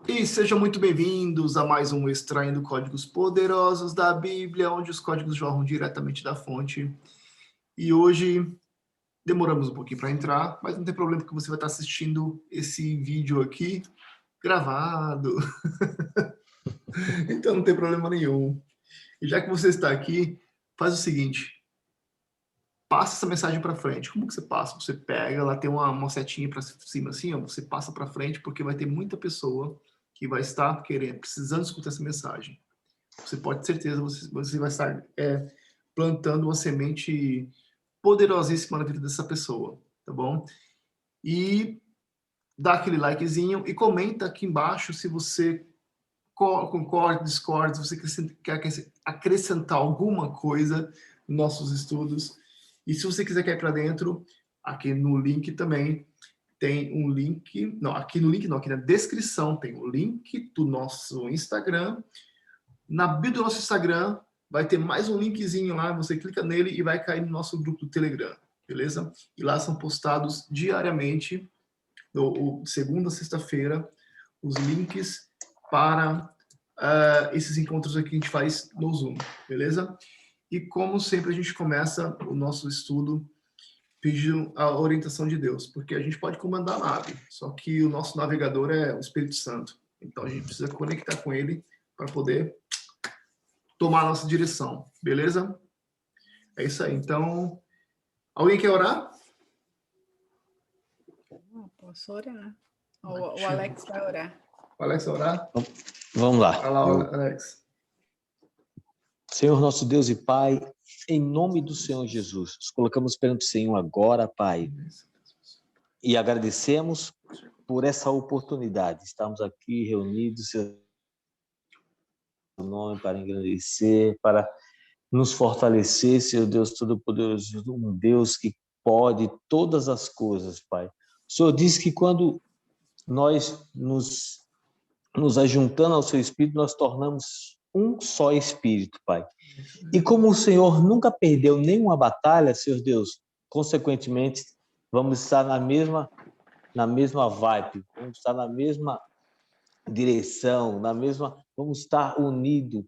E sejam muito bem-vindos a mais um Extraindo Códigos Poderosos da Bíblia, onde os códigos jorram diretamente da fonte. E hoje demoramos um pouquinho para entrar, mas não tem problema porque você vai estar assistindo esse vídeo aqui gravado. Então não tem problema nenhum. E já que você está aqui, faz o seguinte, passa essa mensagem para frente. Como que você passa? Você pega, lá tem uma setinha para cima assim, ó, você passa para frente porque vai ter muita pessoa que vai estar querendo, precisando escutar essa mensagem. Você pode ter certeza, você vai estar plantando uma semente poderosíssima na vida dessa pessoa, tá bom? E dá aquele likezinho e comenta aqui embaixo se você concorda, discorda, se você quer acrescentar alguma coisa nos nossos estudos. E se você quiser cair para dentro, aqui no link também tem um link, não, aqui no link não, aqui na descrição tem o link do nosso Instagram. Na bio do nosso Instagram vai ter mais um linkzinho lá, você clica nele e vai cair no nosso grupo do Telegram, beleza? E lá são postados diariamente, segunda a sexta-feira, os links para esses encontros aqui que a gente faz no Zoom, beleza? E como sempre a gente começa o nosso estudo pedindo a orientação de Deus, porque a gente pode comandar a nave, só que o nosso navegador é o Espírito Santo. Então a gente precisa conectar com ele para poder tomar a nossa direção, beleza? É isso aí. Então, alguém quer orar? Posso orar. O Alex vai orar. O Alex vai orar? Vamos lá. Vai lá, Alex. Senhor nosso Deus e Pai, em nome do Senhor Jesus, nos colocamos perante o Senhor agora, Pai, e agradecemos por essa oportunidade. Estamos aqui reunidos, Seu nome, para engrandecer, para nos fortalecer, Senhor Deus Todo-Poderoso, um Deus que pode todas as coisas, Pai. O Senhor diz que quando nós nos ajuntando ao Seu Espírito, nós tornamos um só Espírito, Pai. E como o Senhor nunca perdeu nenhuma batalha, Senhor Deus, consequentemente, vamos estar na mesma vibe, vamos estar na mesma direção, vamos estar unidos.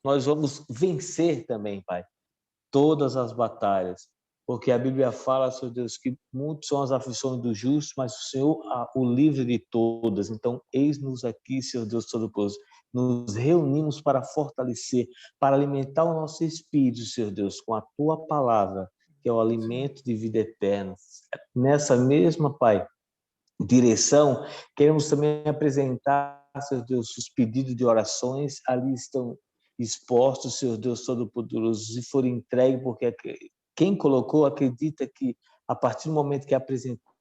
Nós vamos vencer também, Pai, todas as batalhas, porque a Bíblia fala, Senhor Deus, que muitas são as aflições do justo, mas o Senhor o livre de todas. Então, eis-nos aqui, Senhor Deus Todo-Poderoso, nos reunimos para fortalecer, para alimentar o nosso espírito, Senhor Deus, com a Tua palavra, que é o alimento de vida eterna. Nessa mesma, Pai, direção, queremos também apresentar, Senhor Deus, os pedidos de orações, ali estão expostos, Senhor Deus Todo-Poderoso, e foram entregues, porque quem colocou acredita que a partir do momento que apresentar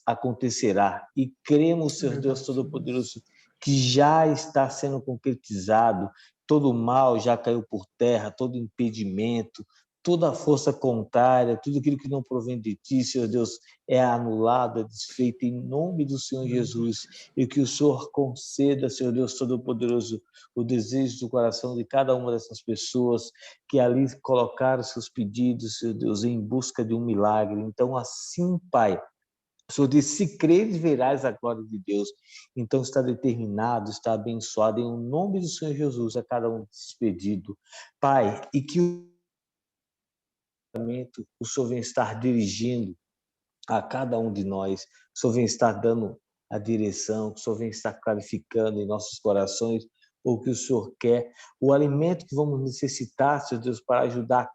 acontecerá, e cremos, Senhor Deus Todo-Poderoso, que já está sendo concretizado, todo o mal já caiu por terra, todo impedimento, toda a força contrária, tudo aquilo que não provém de Ti, Senhor Deus, é anulado, é desfeito em nome do Senhor Jesus, e que o Senhor conceda, Senhor Deus Todo-Poderoso, o desejo do coração de cada uma dessas pessoas que ali colocaram seus pedidos, Senhor Deus, em busca de um milagre. Então, assim, Pai, o Senhor disse, se creres, verás a glória de Deus. Então está determinado, está abençoado em nome do Senhor Jesus a cada um desses pedidos. Pai, e que o Senhor venha estar dirigindo a cada um de nós, o Senhor venha estar dando a direção, o Senhor venha estar clarificando em nossos corações o que o Senhor quer, o alimento que vamos necessitar, Senhor Deus, para ajudar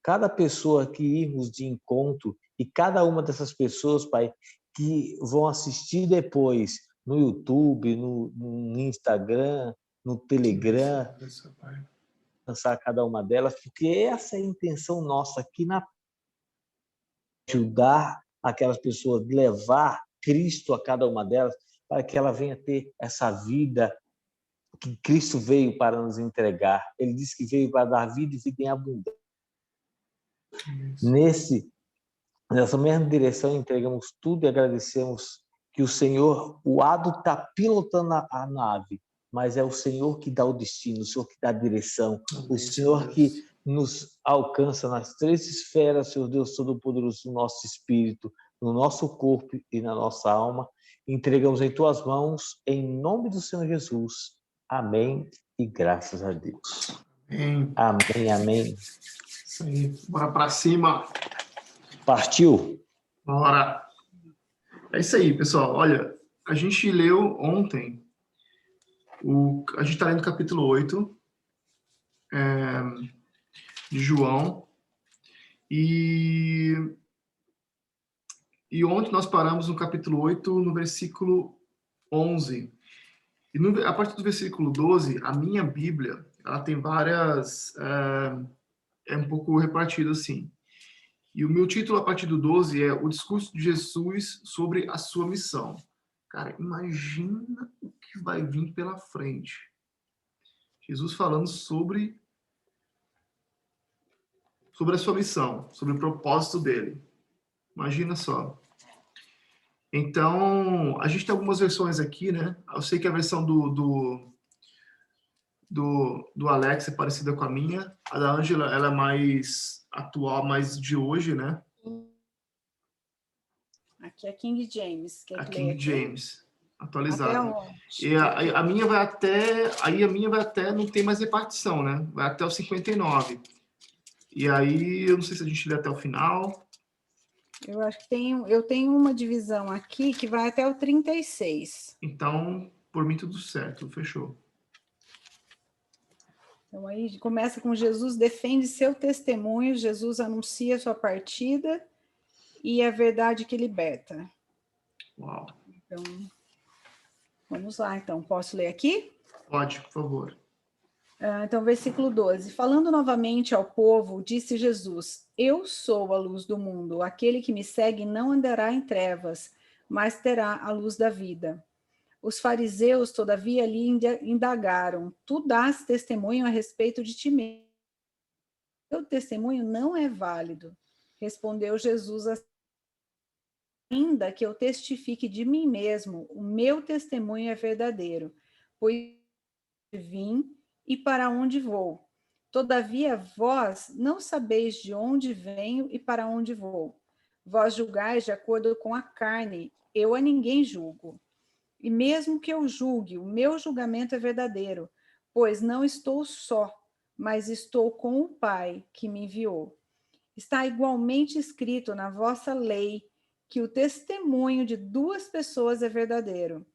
cada pessoa que irmos de encontro, e cada uma dessas pessoas, Pai, que vão assistir depois no YouTube, no Instagram, no Telegram, alcançar cada uma delas, porque essa é a intenção nossa aqui na ajudar aquelas pessoas, levar Cristo a cada uma delas, para que ela venha ter essa vida que Cristo veio para nos entregar. Ele disse que veio para dar vida e vida em abundância. Nessa mesma direção, entregamos tudo e agradecemos que o Senhor, o Ado está pilotando a nave, mas é o Senhor que dá o destino, o Senhor que dá a direção, o Senhor que nos alcança nas três esferas, Senhor Deus Todo-Poderoso, no nosso espírito, no nosso corpo e na nossa alma. entregamos em tuas mãos, em nome do Senhor Jesus. Amém e graças a Deus. Amém. Amém, amém. Isso aí. Bora pra cima. Partiu? Bora. É isso aí, pessoal. Olha, a gente leu ontem, a gente está lendo o capítulo 8 de João, e ontem nós paramos no capítulo 8, no versículo 11. E a partir do versículo 12, a minha Bíblia, ela tem várias... É um pouco repartido assim. E o meu título a partir do 12 é O Discurso de Jesus sobre a Sua Missão. Cara, imagina o que vai vir pela frente. Jesus falando sobre a sua missão, sobre o propósito dele. Imagina só. Então, a gente tem algumas versões aqui, né? Eu sei que a versão do Alex é parecida com a minha. A da Ângela, ela é mais atual, mais de hoje, né? Aqui é King James. A Quer que King leia aqui? James, Até atualizada. onde? E a minha vai até... Aí a minha vai até... Não tem mais repartição, né? Vai até o 59. E aí, eu não sei se a gente lê até o final. Eu acho que eu tenho uma divisão aqui que vai até o 36. Então, por mim, tudo certo. Fechou. Então, aí começa com Jesus defende seu testemunho, Jesus anuncia sua partida e a verdade que liberta. Uau. Então, vamos lá. Então, posso ler aqui? Pode, por favor. Então, versículo 12. Falando novamente ao povo, disse Jesus: Eu sou a luz do mundo. Aquele que me segue não andará em trevas, mas terá a luz da vida. Os fariseus, todavia, lhe indagaram: Tu dás testemunho a respeito de ti mesmo. Teu testemunho não é válido. Respondeu Jesus: Ainda que eu testifique de mim mesmo, o meu testemunho é verdadeiro, pois vim e para onde vou. Todavia, vós não sabeis de onde venho e para onde vou. Vós julgais de acordo com a carne, eu a ninguém julgo. E mesmo que eu julgue, o meu julgamento é verdadeiro, pois não estou só, mas estou com o Pai que me enviou. Está igualmente escrito na vossa lei que o testemunho de duas pessoas é verdadeiro.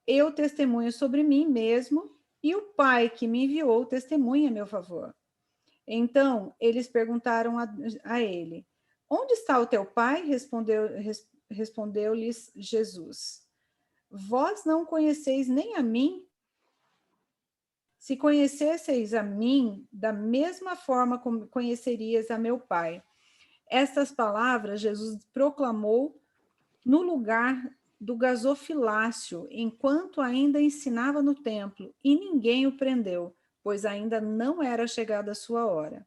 Eu testemunho sobre mim mesmo, e o Pai que me enviou testemunha a meu favor. Então, eles perguntaram a ele: Onde está o teu pai? Respondeu-lhes Jesus: Vós não conheceis nem a mim? Se conhecesseis a mim, da mesma forma como conhecerias a meu pai. Estas palavras Jesus proclamou no lugar do gasofilácio, enquanto ainda ensinava no templo, e ninguém o prendeu, pois ainda não era chegada a sua hora.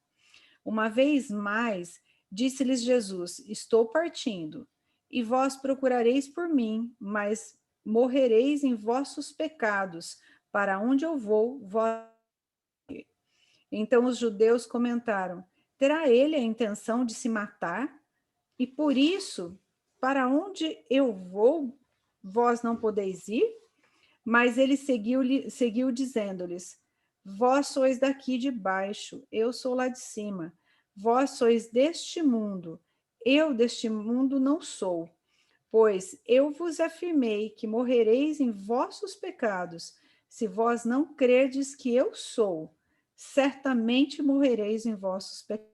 Uma vez mais, disse-lhes Jesus: Estou partindo, e vós procurareis por mim, mas morrereis em vossos pecados. Para onde eu vou, vós... Então os judeus comentaram: Terá ele a intenção de se matar? E por isso, para onde eu vou, vós não podeis ir? Mas ele seguiu dizendo-lhes: Vós sois daqui de baixo, eu sou lá de cima. Vós sois deste mundo, eu deste mundo não sou. Pois eu vos afirmei que morrereis em vossos pecados, se vós não crerdes que eu sou, certamente morrereis em vossos pecados.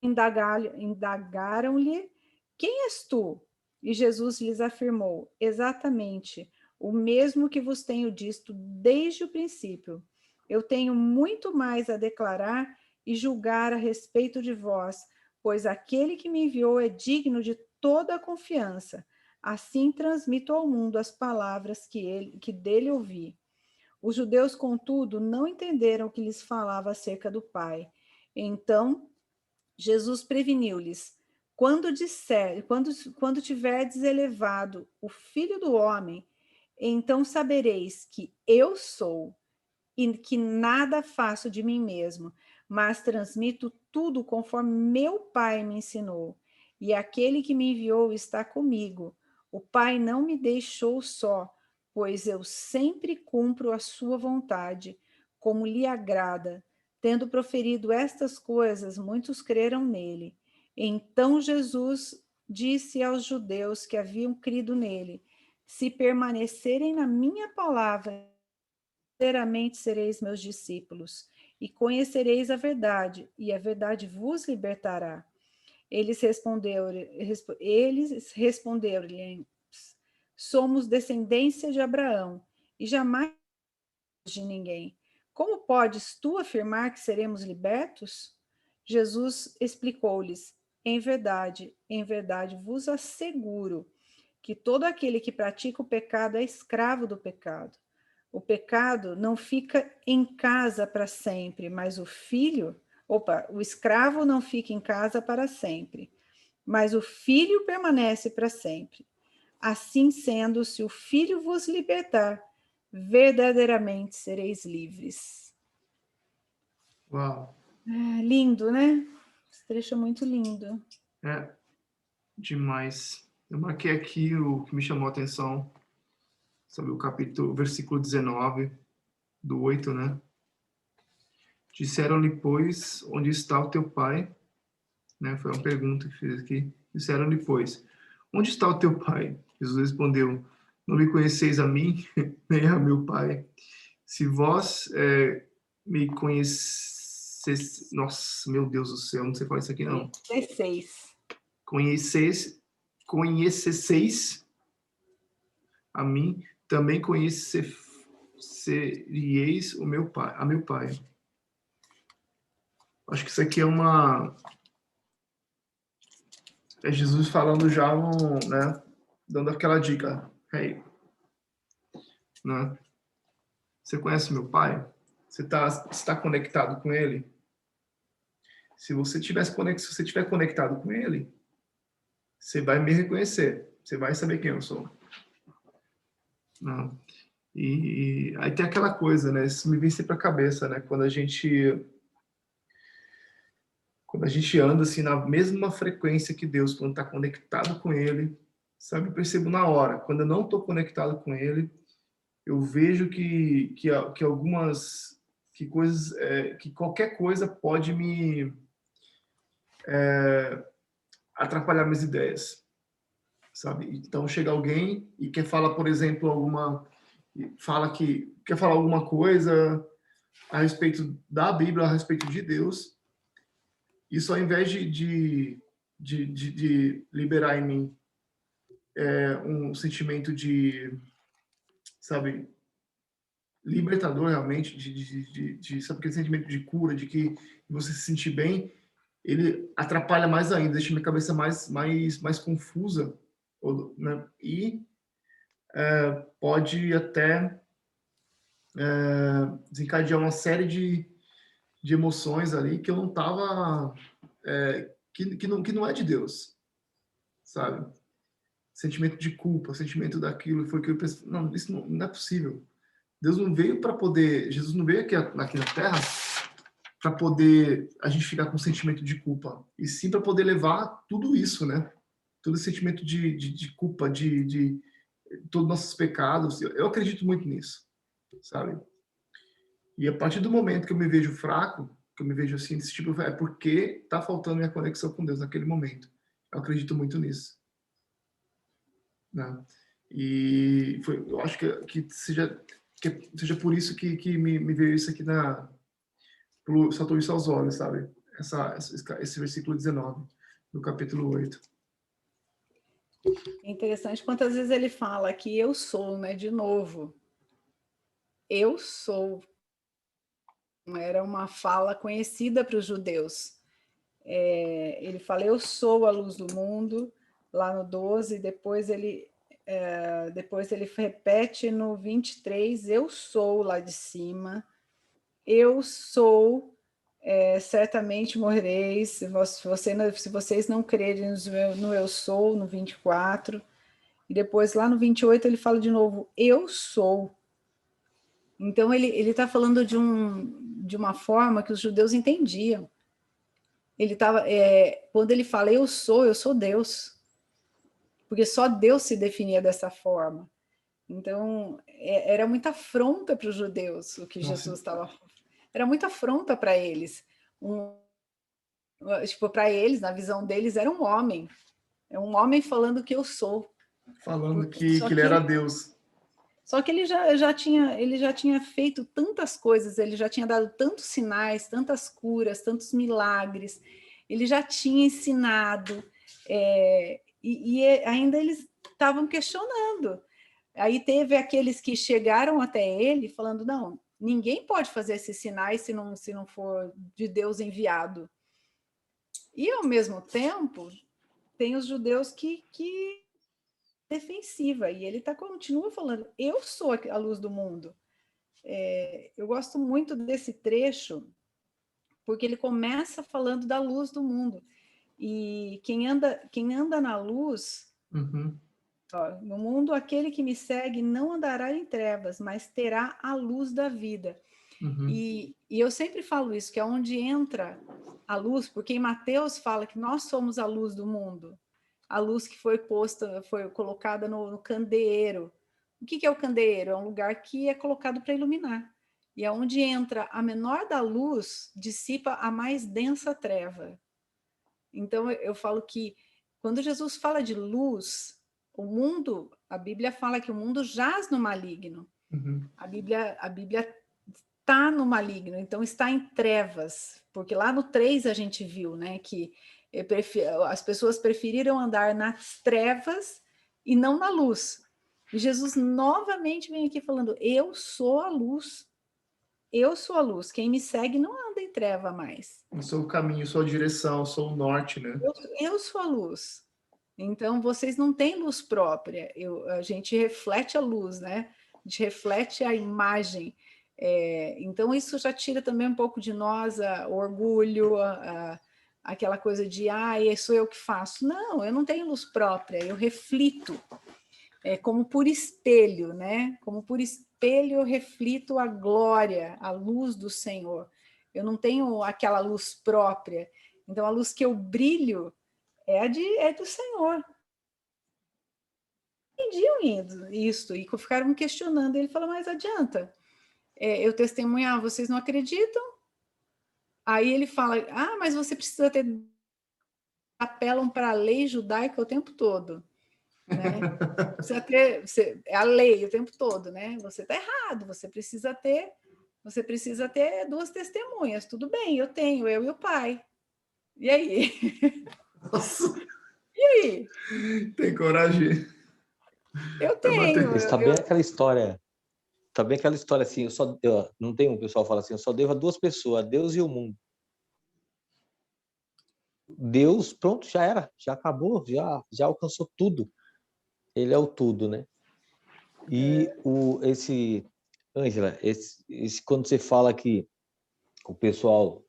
Indagaram-lhe: Quem és tu? E Jesus lhes afirmou: Exatamente, o mesmo que vos tenho dito desde o princípio. Eu tenho muito mais a declarar e julgar a respeito de vós, pois aquele que me enviou é digno de toda a confiança. Assim transmito ao mundo as palavras que dele ouvi. Os judeus, contudo, não entenderam o que lhes falava acerca do Pai. Então Jesus preveniu-lhes: quando tiverdes elevado o Filho do Homem, então sabereis que eu sou, e que nada faço de mim mesmo, mas transmito tudo conforme meu Pai me ensinou. E aquele que me enviou está comigo. O Pai não me deixou só, pois eu sempre cumpro a sua vontade, como lhe agrada. Tendo proferido estas coisas, muitos creram nele. Então Jesus disse aos judeus que haviam crido nele: se permanecerem na minha palavra, verdadeiramente sereis meus discípulos, e conhecereis a verdade, e a verdade vos libertará. Eles responderam-lhe: somos descendência de Abraão, e jamais de ninguém. Como podes tu afirmar que seremos libertos? Jesus explicou-lhes: em verdade vos asseguro que todo aquele que pratica o pecado é escravo do pecado. O pecado não fica em casa para sempre, mas o escravo não fica em casa para sempre, mas o filho permanece para sempre. Assim sendo, se o filho vos libertar, verdadeiramente sereis livres. Uau. Lindo, né? Esse trecho é muito lindo. É demais. Eu marquei aqui o que me chamou a atenção, sabe, o versículo 19 do 8, né? Disseram-lhe, pois, onde está o teu pai? Né? Foi uma pergunta que fiz aqui. Disseram-lhe, pois, onde está o teu pai? Jesus respondeu, não me conheceis a mim, nem a meu pai. Se vós me conhecesse... Nossa, meu Deus do céu, não sei falar isso aqui não. 16. Conhecesseis a mim, também conheceríeis o meu pai, a meu pai. Acho que isso aqui é Jesus falando já, né, dando aquela dica. Hey, né? Você conhece meu pai? Você está conectado com ele? Se você estiver conectado com ele, você vai me reconhecer. Você vai saber quem eu sou. Né? E aí tem aquela coisa, né? Isso me vem sempre à cabeça, né? Quando a gente anda assim na mesma frequência que Deus, quando está conectado com Ele, sabe? Eu percebo na hora. Quando eu não estou conectado com Ele, eu vejo que algumas coisas, que qualquer coisa pode me atrapalhar minhas ideias, sabe? Então chega alguém e quer falar, por exemplo, quer falar alguma coisa a respeito da Bíblia, a respeito de Deus. Isso, ao invés de liberar em mim um sentimento de, sabe, libertador realmente, sabe, aquele sentimento de cura, de que você se sentir bem, ele atrapalha mais ainda, deixa minha cabeça mais confusa, né? E pode até desencadear uma série de emoções ali que eu não estava, que não é de Deus, sabe? Sentimento de culpa, sentimento daquilo, foi que eu pensei, não, isso não é possível. Deus não veio para poder, Jesus não veio aqui na Terra para poder a gente ficar com sentimento de culpa, e sim para poder levar tudo isso, né? Todo esse sentimento de culpa, de todos os nossos pecados. Eu acredito muito nisso, sabe? E a partir do momento que eu me vejo fraco, que eu me vejo assim, desse tipo, é porque tá faltando minha conexão com Deus naquele momento. Eu acredito muito nisso, né? E eu acho que seja por isso que me veio isso aqui saltou isso aos olhos, sabe? Esse versículo 19 do capítulo 8. É interessante quantas vezes ele fala que eu sou, né? De novo, eu sou. Era uma fala conhecida para os judeus. Ele fala, eu sou a luz do mundo, lá no 12, depois ele repete no 23, eu sou lá de cima, eu sou, certamente morrereis, se vocês não crerem no eu sou, no 24, e depois lá no 28 ele fala de novo, eu sou. Então ele está falando de uma forma que os judeus entendiam. Ele estava, quando ele fala eu sou Deus. porque só Deus se definia dessa forma. Então, era muita afronta para os judeus o que Jesus estava... Era muita afronta para eles. Tipo, para eles, na visão deles, era um homem. É um homem falando que eu sou. Falando que ele era Deus. Só que ele já tinha feito tantas coisas, ele já tinha dado tantos sinais, tantas curas, tantos milagres, ele já tinha ensinado, e ainda eles estavam questionando. Aí teve aqueles que chegaram até ele falando, não, ninguém pode fazer esses sinais se não for de Deus enviado. E, ao mesmo tempo, tem os judeus que defensiva, e ele continua falando, eu sou a luz do mundo. Eu gosto muito desse trecho, porque ele começa falando da luz do mundo, e quem anda na luz, no mundo, aquele que me segue não andará em trevas, mas terá a luz da vida. E eu sempre falo isso, que é onde entra a luz, porque em Mateus fala que nós somos a luz do mundo, a luz que foi colocada no candeeiro. O que é o candeeiro? É um lugar que é colocado para iluminar. E é onde entra a menor da luz, dissipa a mais densa treva. Então, eu falo que quando Jesus fala de luz, o mundo, a Bíblia fala que o mundo jaz no maligno. A Bíblia está no maligno, então está em trevas. Porque lá no 3 a gente viu, né, que as pessoas preferiram andar nas trevas e não na luz. E Jesus novamente vem aqui falando, eu sou a luz. Eu sou a luz. Quem me segue não anda em treva mais. Eu sou o caminho, sou a direção, sou o norte, né? Eu sou a luz. Então, vocês não têm luz própria. A gente reflete a luz, né? A gente reflete a imagem. Então, isso já tira também um pouco de nós o orgulho, aquela coisa de, sou eu que faço. Não, eu não tenho luz própria, eu reflito. Como por espelho, né? Como por espelho eu reflito a glória, a luz do Senhor. Eu não tenho aquela luz própria. Então, a luz que eu brilho é do Senhor. Entendiam isso e ficaram me questionando. Ele falou, mas adianta eu testemunhar, vocês não acreditam? Aí ele fala, mas você precisa ter... Apelam para a lei judaica o tempo todo. Né? É a lei o tempo todo, né? Você está errado, você precisa ter 2 testemunhas. Tudo bem, eu tenho, eu e o pai. E aí? Nossa. E aí? Tem coragem? Eu tenho. Está bem aquela história. Está bem aquela história assim, não tem um pessoal que fala assim, eu só devo a 2 pessoas, a Deus e o mundo. Deus, pronto, já era, já acabou, já alcançou tudo. Ele é o tudo, né? E Ângela, quando você fala que o pessoal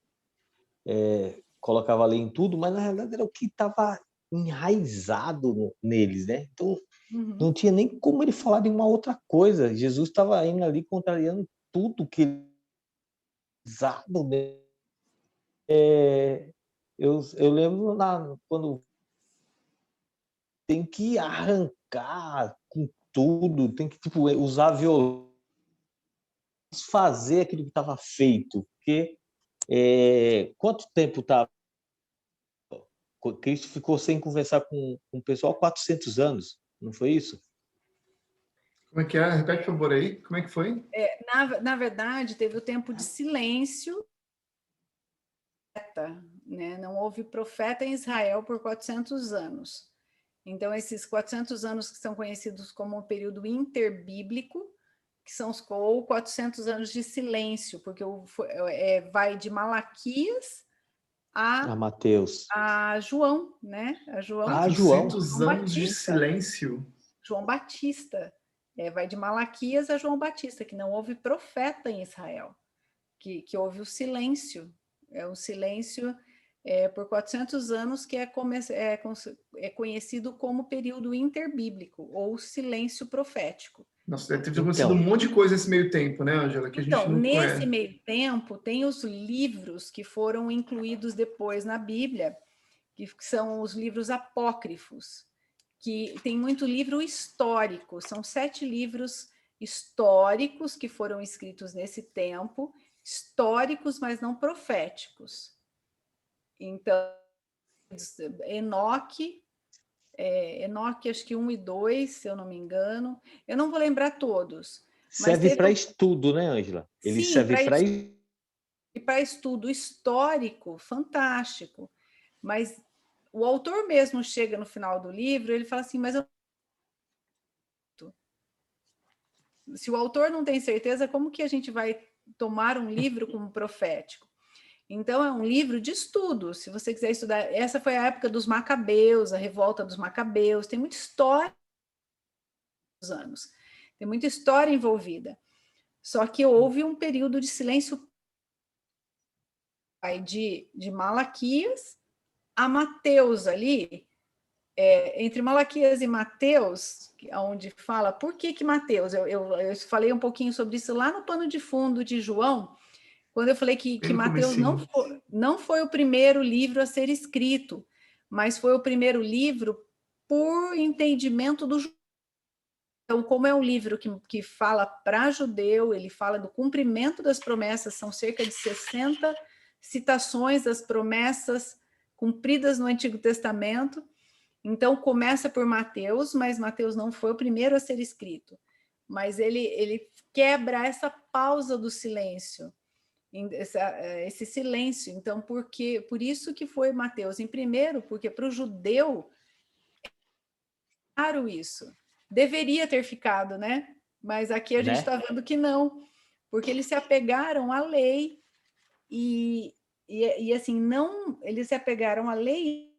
colocava a lei em tudo, mas na realidade era o que estava enraizado neles, né? Então, não tinha nem como ele falar de uma outra coisa. Jesus estava indo ali contrariando tudo que ele usado, né? Eu lembro quando tem que arrancar com tudo, tem que usar violência, fazer aquilo que estava feito, porque quanto tempo estava? Cristo ficou sem conversar com o pessoal 400 anos, não foi isso? Como é que é? Repete, por favor, aí. Como é que foi? Na verdade, teve o tempo de silêncio, né? Não houve profeta em Israel por 400 anos. Então, esses 400 anos que são conhecidos como um período interbíblico, que são os 400 anos de silêncio, porque vai de Malaquias a Mateus, a João, né? A João. 400 anos de silêncio. João Batista. Vai de Malaquias a João Batista, que não houve profeta em Israel, que houve o silêncio. É um silêncio por 400 anos que é conhecido como período interbíblico, ou silêncio profético. Nossa, deve ter acontecido um monte de coisa nesse meio tempo, né, Ângela? Que a gente não nesse conhece. meio tempo, tem os livros que foram incluídos depois na Bíblia, que são os livros apócrifos, que tem muito livro histórico, são 7 livros históricos que foram escritos nesse tempo, históricos, mas não proféticos. Então, Enoque, acho que 1 e 2, se eu não me engano, eu não vou lembrar todos, mas Serve para estudo, né, Ângela? Ele sim, serve para estudo histórico, fantástico, mas o autor mesmo chega no final do livro, ele fala assim, mas se o autor não tem certeza, como que a gente vai tomar um livro como profético? Então, é um livro de estudo, se você quiser estudar. Essa foi a época dos Macabeus, a revolta dos Macabeus, tem muita história nos anos, tem muita história envolvida. Só que houve um período de silêncio de Malaquias a Mateus ali, entre Malaquias e Mateus, onde fala por que Mateus, eu falei um pouquinho sobre isso lá no pano de fundo de João, quando eu falei que Bem no Mateus comecinho. não foi o primeiro livro a ser escrito, mas foi o primeiro livro por entendimento do judeu. Então, como é um livro que fala para judeu, ele fala do cumprimento das promessas, são cerca de 60 citações das promessas cumpridas no Antigo Testamento. Então, começa por Mateus, mas Mateus não foi o primeiro a ser escrito. Mas ele quebra essa pausa do silêncio, esse silêncio. Então, por isso que foi Mateus em primeiro, porque para o judeu, claro isso. Deveria ter ficado, né? Mas aqui a gente né? está vendo que não, porque eles se apegaram à lei e assim, não, eles se apegaram à lei,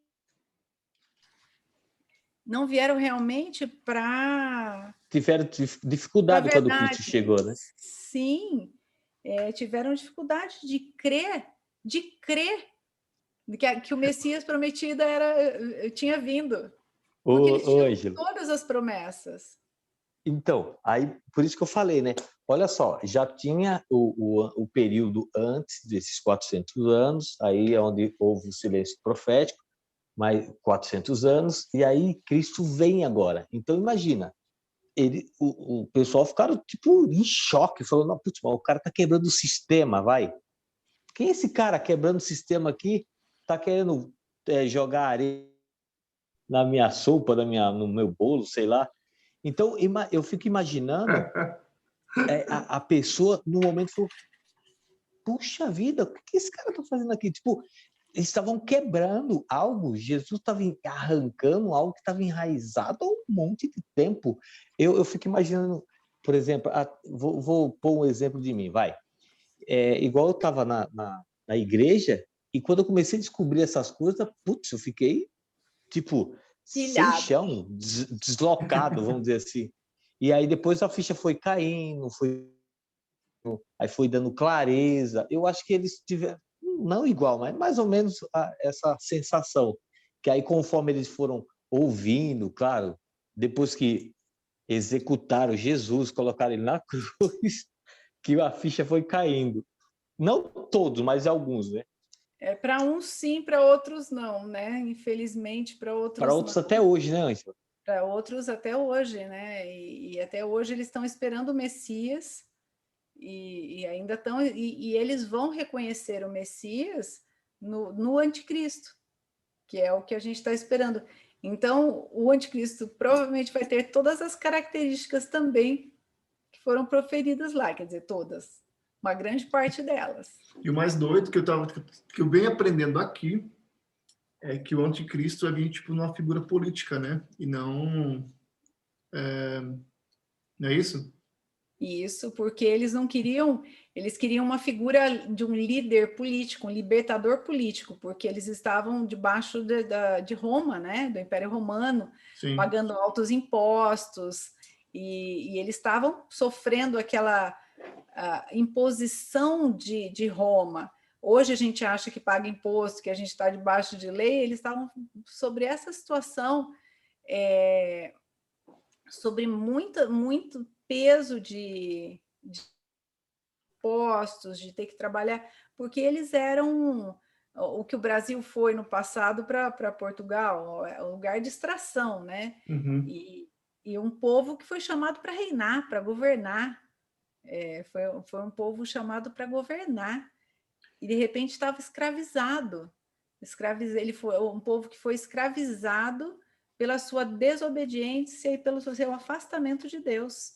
não vieram realmente para Tiveram a dificuldade quando Cristo verdade. chegou, né? Sim, tiveram dificuldade de crer que o Messias prometido tinha vindo, porque eles Ô, tinham Ângelo, todas as promessas. então, aí por isso que eu falei, né? Olha só, já tinha o período antes desses 400 anos, aí é onde houve o silêncio profético, mais 400 anos, e aí Cristo vem agora. Então, imagina, o pessoal ficaram tipo em choque, falando, não, putz, mas o cara tá quebrando o sistema, vai. Quem é esse cara quebrando o sistema aqui? Tá querendo jogar areia na minha sopa, no meu bolo, sei lá. Então, eu fico imaginando a pessoa, no momento, falou, puxa vida, o que esse cara está fazendo aqui? Tipo, eles estavam quebrando algo, Jesus estava arrancando algo que estava enraizado há um monte de tempo. Eu fico imaginando, por exemplo, vou pôr um exemplo de mim, vai. Igual eu estava na igreja, e quando eu comecei a descobrir essas coisas, putz, eu fiquei, tipo, sem Pilhado. chão, deslocado, vamos dizer assim. E aí depois a ficha foi caindo, aí foi dando clareza. Eu acho que eles tiveram, não igual, mas mais ou menos essa sensação. Que aí, conforme eles foram ouvindo, claro, depois que executaram Jesus, colocaram ele na cruz, que a ficha foi caindo. Não todos, mas alguns, né? Para uns sim, para outros não, né? Infelizmente, para Para outros não. outros até hoje, né, Ângelo? Para outros até hoje, né? E até hoje eles estão esperando o Messias e ainda estão. E eles vão reconhecer o Messias no anticristo, que é o que a gente está esperando. Então, o anticristo provavelmente vai ter todas as características também que foram proferidas lá, quer dizer, todas, uma grande parte delas. E o mais doido que eu venho aprendendo aqui é que o anticristo vai vir tipo numa figura política, né? E não não é isso? Isso, porque eles queriam uma figura de um líder político, um libertador político, porque eles estavam debaixo de Roma, né, do Império Romano, Sim. pagando altos impostos, e eles estavam sofrendo aquela imposição de Roma. Hoje a gente acha que paga imposto, que a gente está debaixo de lei, eles estavam sobre essa situação, sobre muito peso de impostos, de ter que trabalhar, porque eles eram o que o Brasil foi no passado para Portugal, é um lugar de extração, né? Uhum. E um povo que foi chamado para reinar, para governar. Foi um povo chamado para governar. E de repente estava escravizado. Ele foi um povo que foi escravizado pela sua desobediência e pelo seu afastamento de Deus.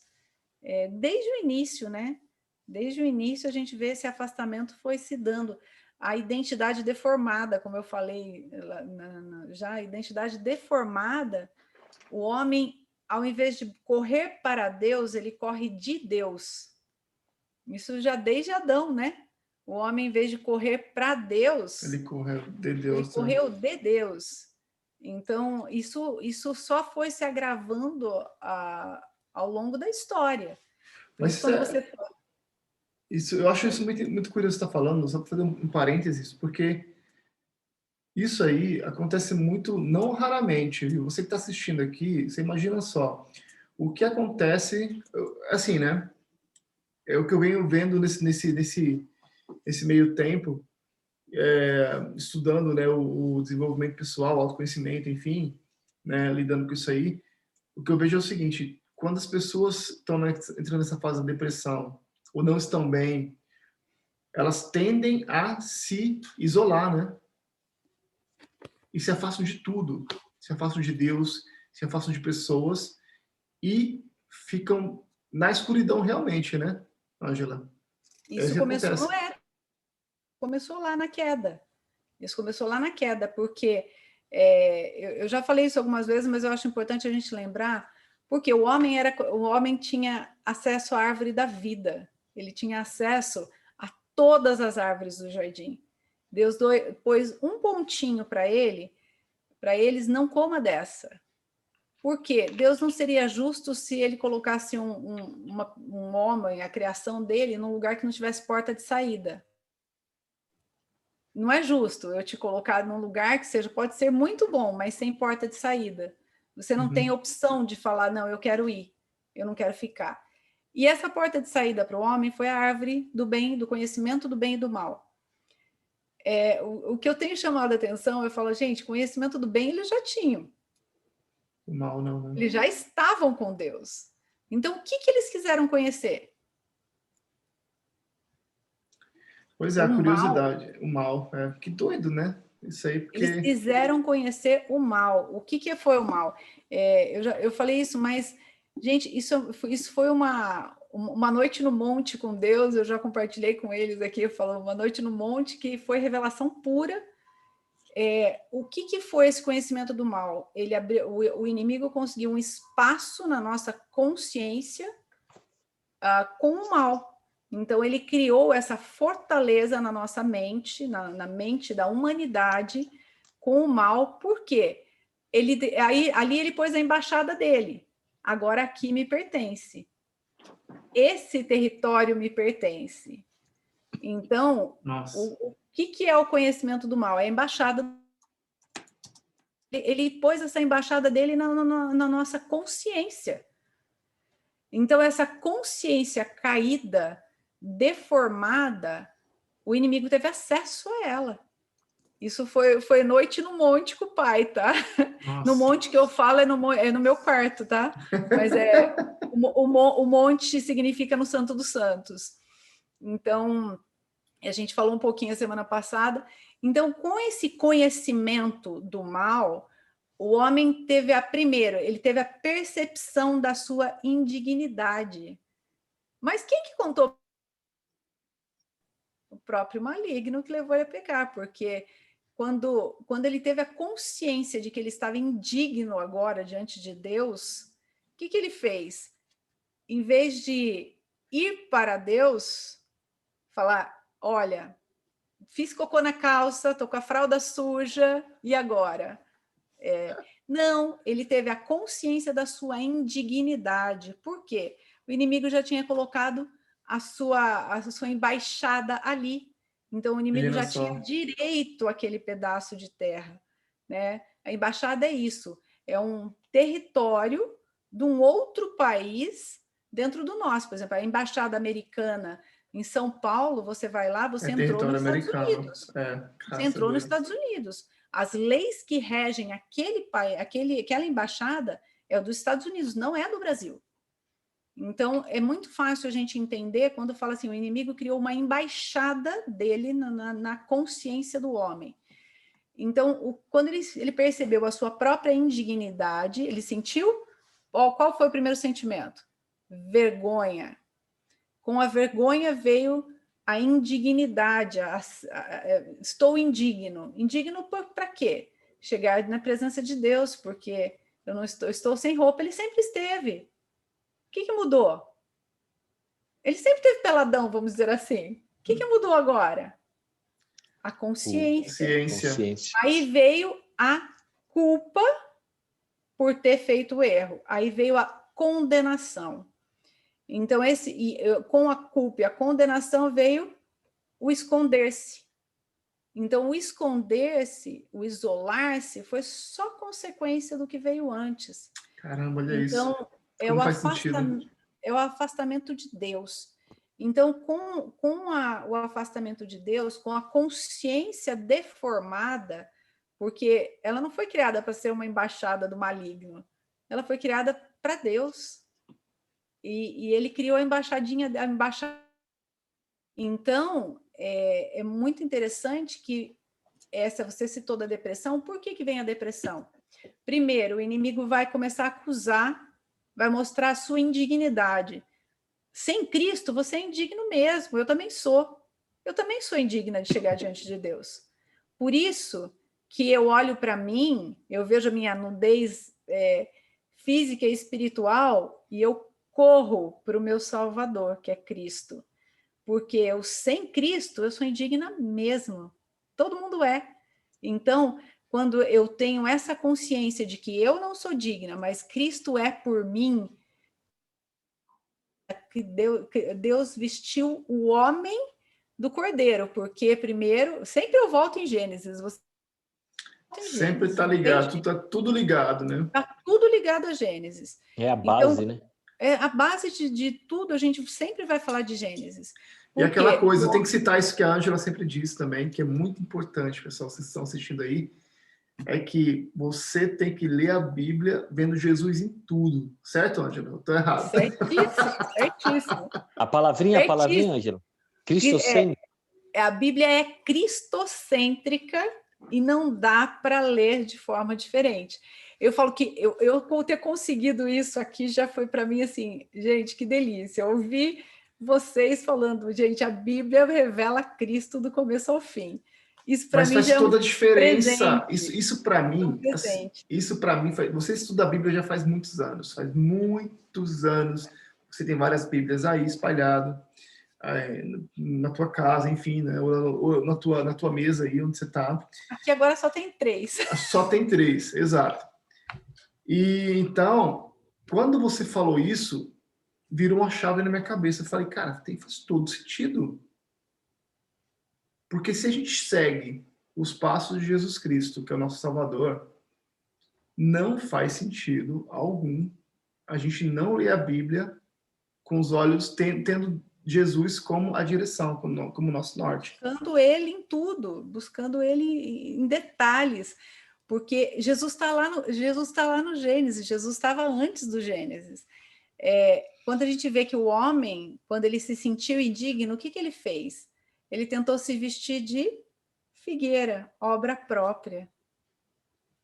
Desde o início, né? Desde o início a gente vê esse afastamento foi se dando. A identidade deformada, como eu falei já, a identidade deformada, o homem, ao invés de correr para Deus, ele corre de Deus. Isso já desde Adão, né? O homem, em vez de correr para Deus, Ele correu de ele Deus, né? correu de Deus. Então, isso só foi se agravando ao longo da história. Por Mas isso, quando você... eu acho isso muito, muito curioso você estar falando, só para fazer um parênteses, porque isso aí acontece muito, não raramente, viu? Você que está assistindo aqui, você imagina só, o que acontece, assim, né? É o que eu venho vendo nesse meio tempo, estudando, né, o desenvolvimento pessoal, autoconhecimento, enfim, né, lidando com isso aí. O que eu vejo é o seguinte: quando as pessoas estão entrando nessa fase da depressão ou não estão bem, elas tendem a se isolar, né? E se afastam de tudo, se afastam de Deus, se afastam de pessoas e ficam na escuridão realmente, né, Ângela? É isso Isso que começou no acontece. Éden, começou lá na queda. Isso começou lá na queda, porque eu já falei isso algumas vezes, mas eu acho importante a gente lembrar, porque o homem tinha acesso à árvore da vida, ele tinha acesso a todas as árvores do jardim. Deus pôs um pontinho para eles, não coma dessa. Por quê? Deus não seria justo se ele colocasse um homem, a criação dele, num lugar que não tivesse porta de saída. Não é justo eu te colocar num lugar que seja, pode ser muito bom, mas sem porta de saída. Você não tem opção de falar, não, eu quero ir, eu não quero ficar. E essa porta de saída para o homem foi a árvore do bem, do conhecimento do bem e do mal. O que eu tenho chamado a atenção, eu falo, gente, conhecimento do bem eles já tinham. O mal não, né? Eles já estavam com Deus. Então, o que eles quiseram conhecer? Pois é, O a mal. curiosidade, o mal. Que doido, né? Isso aí, Eles porque... quiseram conhecer o mal. O que foi o mal? Eu falei isso, mas, gente, isso foi uma noite no monte com Deus. Eu já compartilhei com eles aqui, eu falo, uma noite no monte que foi revelação pura. O que foi esse conhecimento do mal? Ele abriu, o inimigo conseguiu um espaço na nossa consciência com o mal. Então, ele criou essa fortaleza na nossa mente, na mente da humanidade, com o mal. Por quê? Ali ele pôs a embaixada dele. Agora aqui me pertence. Esse território me pertence. Então, Nossa. o que é o conhecimento do mal? É a embaixada. Ele pôs essa embaixada dele na nossa consciência. Então, essa consciência caída, deformada, o inimigo teve acesso a ela. Isso foi noite no monte com o pai, tá? Nossa. No monte que eu falo é no meu quarto, tá? Mas o monte significa no Santo dos Santos. Então, a gente falou um pouquinho a semana passada. Então, com esse conhecimento do mal, o homem ele teve a percepção da sua indignidade. Mas quem que contou? O próprio maligno que levou ele a pecar, porque quando ele teve a consciência de que ele estava indigno agora diante de Deus, o que ele fez? Em vez de ir para Deus, falar, olha, fiz cocô na calça, tô com a fralda suja, e agora? Não, ele teve a consciência da sua indignidade. Por quê? O inimigo já tinha colocado a sua embaixada ali. Então, o inimigo Imagina já tinha só. direito àquele pedaço de terra. Né? A embaixada é isso, é um território de um outro país dentro do nosso. Por exemplo, a embaixada americana Em São Paulo, você vai lá, você entrou território nos Estados americano. Unidos. Você Graças entrou a nos Deus. Estados Unidos. As leis que regem aquela embaixada é dos Estados Unidos, não é do Brasil. Então, é muito fácil a gente entender quando fala assim, o inimigo criou uma embaixada dele na consciência do homem. Então, quando ele percebeu a sua própria indignidade, ele sentiu, qual foi o primeiro sentimento? Vergonha. Com a vergonha veio a indignidade, estou indigno. Indigno para quê? Chegar na presença de Deus, porque eu não estou sem roupa, ele sempre esteve. O que mudou? Ele sempre teve peladão, vamos dizer assim. O que mudou agora? A consciência. Aí veio a culpa por ter feito o erro. Aí veio a condenação. Então, com a culpa e a condenação veio o esconder-se. Então, o esconder-se, o isolar-se, foi só consequência do que veio antes. Caramba, olha então, isso. É o afastamento de Deus. Então, com o afastamento de Deus, com a consciência deformada, porque ela não foi criada para ser uma embaixada do maligno, ela foi criada para Deus. E ele criou a embaixadinha. Então, é muito interessante que você citou da depressão. Por que vem a depressão? Primeiro, o inimigo vai começar a acusar, vai mostrar a sua indignidade. Sem Cristo, você é indigno mesmo. Eu também sou. Eu também sou indigna de chegar diante de Deus. Por isso que eu olho para mim, eu vejo a minha nudez física e espiritual e eu corro para o meu Salvador, que é Cristo. Porque eu, sem Cristo, eu sou indigna mesmo. Todo mundo é. Então, quando eu tenho essa consciência de que eu não sou digna, mas Cristo é por mim, que Deus vestiu o homem do cordeiro, porque primeiro, sempre eu volto em Gênesis. Sempre está ligado, está tudo ligado, né? Está tudo ligado a Gênesis. É a base, né? É a base de tudo, a gente sempre vai falar de Gênesis. E aquela coisa, tem que citar isso que a Ângela sempre diz também, que é muito importante, pessoal, vocês estão assistindo aí, é que você tem que ler a Bíblia vendo Jesus em tudo. Certo, Ângela? Eu estou errado. Certíssimo. A palavrinha, Ângela. Cristocêntrica. A Bíblia é cristocêntrica e não dá para ler de forma diferente. Eu falo que eu por ter conseguido isso aqui já foi para mim assim, gente, que delícia. Eu ouvi vocês falando, gente, a Bíblia revela Cristo do começo ao fim. Isso para mim faz já toda a diferença. Presente. Isso para mim, você estuda a Bíblia já faz muitos anos. Faz muitos anos. Você tem várias Bíblias aí espalhado na tua casa, enfim, né? ou na tua mesa aí onde você está. Aqui agora só tem 3. Só tem 3, exato. E então, quando você falou isso, virou uma chave na minha cabeça. Eu falei, cara, faz todo sentido. Porque se a gente segue os passos de Jesus Cristo, que é o nosso Salvador, não faz sentido algum a gente não ler a Bíblia com os olhos tendo Jesus como a direção, como nosso norte. Buscando ele em tudo, buscando ele em detalhes. Porque Jesus está lá no Gênesis, Jesus estava antes do Gênesis. Quando a gente vê que o homem, quando ele se sentiu indigno, o que ele fez? Ele tentou se vestir de figueira, obra própria.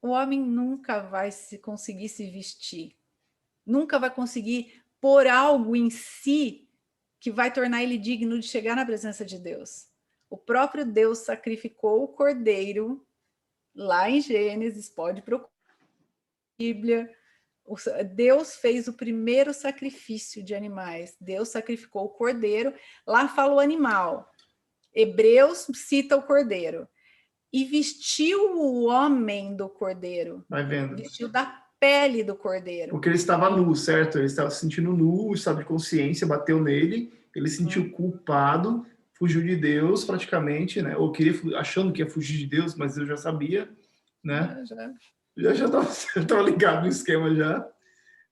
O homem nunca vai conseguir se vestir, nunca vai conseguir pôr algo em si que vai tornar ele digno de chegar na presença de Deus. O próprio Deus sacrificou o cordeiro. Lá em Gênesis, pode procurar na Bíblia, Deus fez o primeiro sacrifício de animais. Deus sacrificou o cordeiro. Lá fala o animal. Hebreus cita o cordeiro. E vestiu o homem do cordeiro. Vai vendo. Vestiu da pele do cordeiro. Porque ele estava nu, certo? Ele estava se sentindo nu, estado de consciência, bateu nele, ele se sentiu culpado, fugiu de Deus praticamente, né? Ou achando que ia fugir de Deus, mas eu já sabia, né? Já estava ligado no esquema já,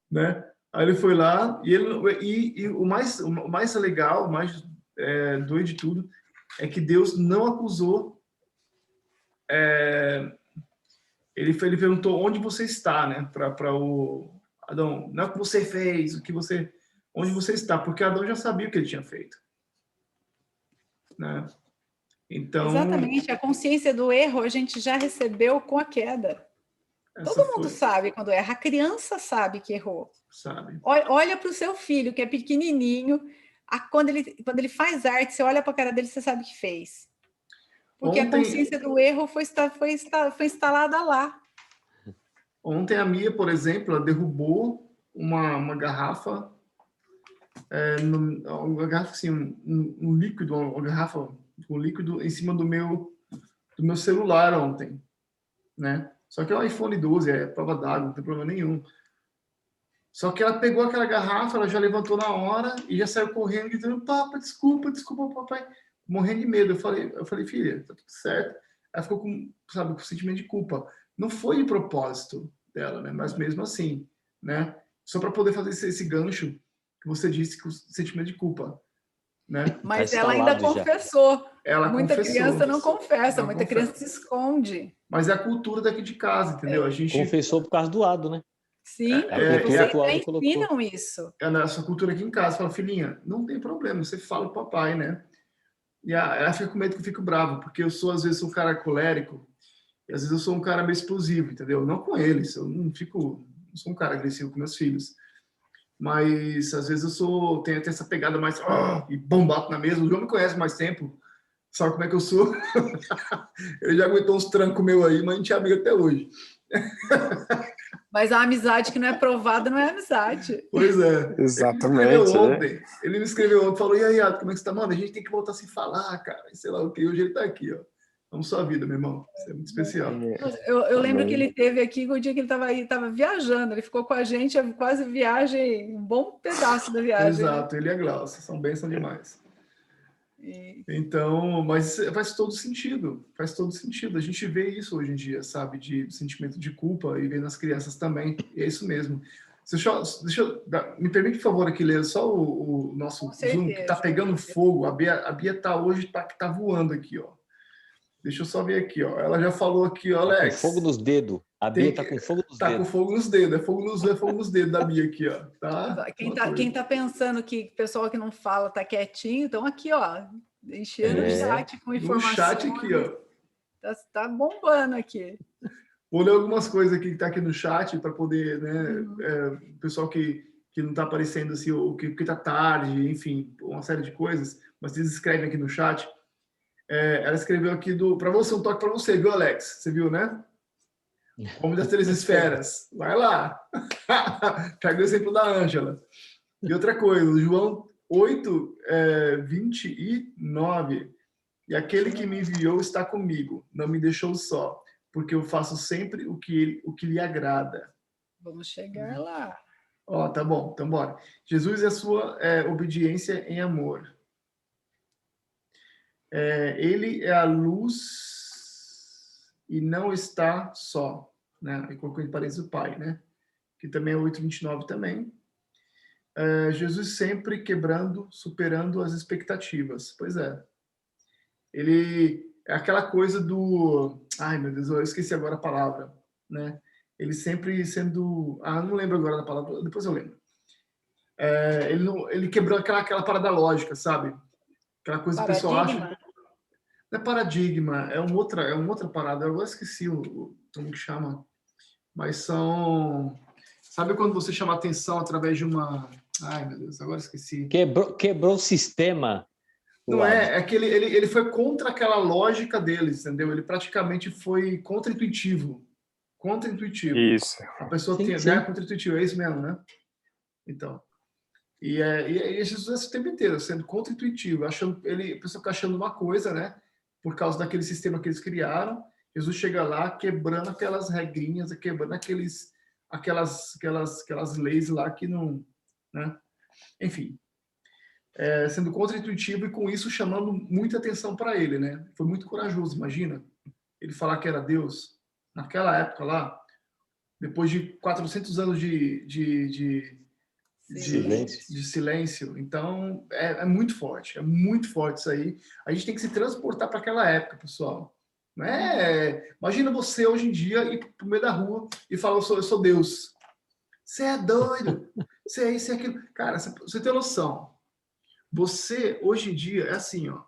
né? Aí ele foi lá e o mais legal, o mais doido de tudo é que Deus não acusou. Ele perguntou onde você está, né? Para o Adão. Não é o que você fez, onde você está, porque Adão já sabia o que ele tinha feito, né? Então, Exatamente, a consciência do erro a gente já recebeu com a queda. Todo mundo sabe quando erra, a criança sabe que errou. Sabe. Olha para o seu filho, que é pequenininho, quando ele faz arte, você olha para a cara dele, você sabe que fez. Porque a consciência do erro foi instalada lá. Ontem a Mia, por exemplo, ela derrubou uma garrafa, uma garrafa assim, um líquido, uma garrafa com líquido em cima do meu celular ontem, né? Só que é o iPhone 12, é prova d'água, não tem problema nenhum. Só que ela pegou aquela garrafa, ela já levantou na hora e já saiu correndo, gritando, papai, desculpa, papai, morrendo de medo. Eu falei, filha, tá tudo certo. Ela ficou com sentimento de culpa. Não foi de propósito dela, né? Mas mesmo assim, né? Só para poder fazer esse gancho que você disse, com o sentimento de culpa, né? Mas ela ainda confessou. Muita criança não confessa, muita criança se esconde. Mas é a cultura daqui de casa, entendeu? A gente confessou por causa do Ado, né? Sim, vocês ensinam isso. É a nossa cultura aqui em casa. Fala, filhinha, não tem problema, você fala pro papai, né? E ela fica com medo que eu fico bravo, porque eu sou, às vezes, um cara colérico, e às vezes eu sou um cara meio explosivo, entendeu? Não com eles, eu não sou um cara agressivo com meus filhos. Mas, às vezes, tenho até essa pegada mais, e bato na mesa. O João me conhece mais tempo, sabe como é que eu sou? Ele já aguentou uns trancos meus aí, mas a gente é amigo até hoje. Mas a amizade que não é provada não é amizade. Pois é. Exatamente. Ele me escreveu ontem, falou, e aí, Ado, como é que você tá? Mano, a gente tem que voltar a se falar, cara. E sei lá o que, hoje ele tá aqui, ó. Vamos sua vida, meu irmão. Isso é muito especial. Eu lembro que ele teve aqui o dia que ele estava viajando. Ele ficou com a gente quase viagem, um bom pedaço da viagem. Exato, ele e a Glaucia. São bênçãos demais. Então, mas faz todo sentido. Faz todo sentido. A gente vê isso hoje em dia, sabe? De sentimento de culpa e vê nas crianças também. E é isso mesmo. Me permite, por favor, aqui ler só o nosso Zoom, que tá pegando fogo. A Bia tá hoje, tá voando aqui, ó. Deixa eu só ver aqui, ó. Ela já falou aqui, ó, Alex. Com fogo nos dedos. A Bia tá com fogo nos dedos. Tá com fogo nos dedos. É fogo nos dedos da Bia aqui, ó. Tá? Quem tá pensando que o pessoal que não fala tá quietinho, então aqui, ó, enchendo o chat com informações. No chat aqui, ó. Tá bombando aqui. Vou ler algumas coisas aqui que tá aqui no chat para poder, né, o pessoal que não tá aparecendo assim, ou que tá tarde, enfim, uma série de coisas, mas eles escrevem aqui no chat. Ela escreveu aqui para você, um toque para você, viu, Alex? Você viu, né? Homem das Três Esferas. Vai lá. Pega o exemplo da Ângela. E outra coisa, João 8, 29. E aquele que me enviou está comigo, não me deixou só, porque eu faço sempre o que lhe agrada. Vamos chegar lá. Ó, tá bom, então bora. Jesus é a sua obediência em amor. Ele é a luz e não está só, né? E colocou em parênteses o Pai, né? Que também é 8:29 também. Jesus sempre quebrando, superando as expectativas. Pois é. Ele é aquela coisa do... Ai, meu Deus, eu esqueci agora a palavra, né? Ele sempre sendo... não lembro agora da palavra, depois eu lembro. Ele quebrou aquela parada lógica, sabe? Aquela coisa que o pessoal acha... Não é paradigma, é uma outra parada. Eu agora esqueci como que chama. Mas são... Sabe quando você chama atenção através de uma... Ai, meu Deus, agora esqueci. Quebrou o sistema. Não é que ele foi contra aquela lógica deles, entendeu? Ele praticamente foi contra-intuitivo. Contra-intuitivo. Isso. A pessoa tem contra-intuitivo, é isso mesmo, né? Então... E Jesus o tempo inteiro sendo contra-intuitivo, a pessoa fica achando uma coisa, né? Por causa daquele sistema que eles criaram. Jesus chega lá quebrando aquelas regrinhas, quebrando aquelas leis lá que não, né? Enfim, sendo contra-intuitivo e com isso chamando muita atenção para ele, né? Foi muito corajoso, imagina, ele falar que era Deus naquela época lá, depois de 400 anos de de silêncio. Então, é muito forte isso aí. A gente tem que se transportar para aquela época, pessoal. Não é... Imagina você hoje em dia ir para o meio da rua e falar, eu sou Deus. Você é doido. Você é isso e aquilo. Cara, você tem noção. Você, hoje em dia, é assim, ó.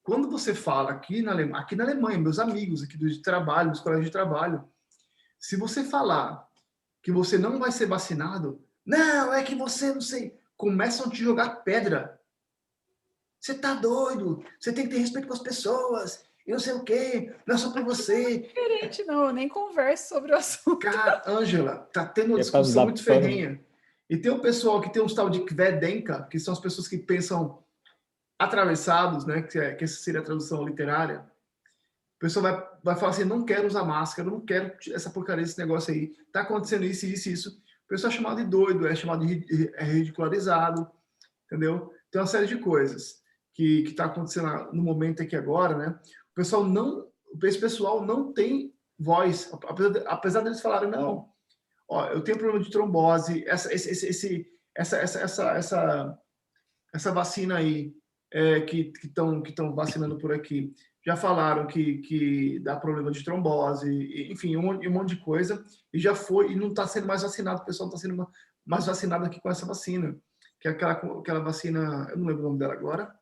Quando você fala aqui na Alemanha, meus amigos aqui do trabalho, dos colégios de trabalho, se você falar que você não vai ser vacinado, não, é que você, não sei, começam a te jogar pedra. Você tá doido, você tem que ter respeito com as pessoas, e não sei o quê, não é só para você. Não é diferente, não, eu nem converso sobre o assunto. Cara, Ângela, tá tendo uma discussão muito ferrenha. E tem o pessoal que tem um tal de Kvedenka, que são as pessoas que pensam atravessados, né, que essa seria a tradução literária. O pessoal vai falar assim, não quero usar máscara, não quero essa porcaria desse negócio aí, tá acontecendo isso, isso, isso. O pessoal é chamado de doido, é chamado de ridicularizado, entendeu? Tem uma série de coisas que está acontecendo no momento aqui agora, né? Esse pessoal não tem voz, apesar deles falarem, não, ó, eu tenho problema de trombose, essa vacina aí que estão vacinando por aqui, já falaram que dá problema de trombose, enfim, um monte de coisa, e já foi, e não está sendo mais vacinado, o pessoal está sendo mais vacinado aqui com essa vacina, que é aquela vacina, eu não lembro o nome dela agora,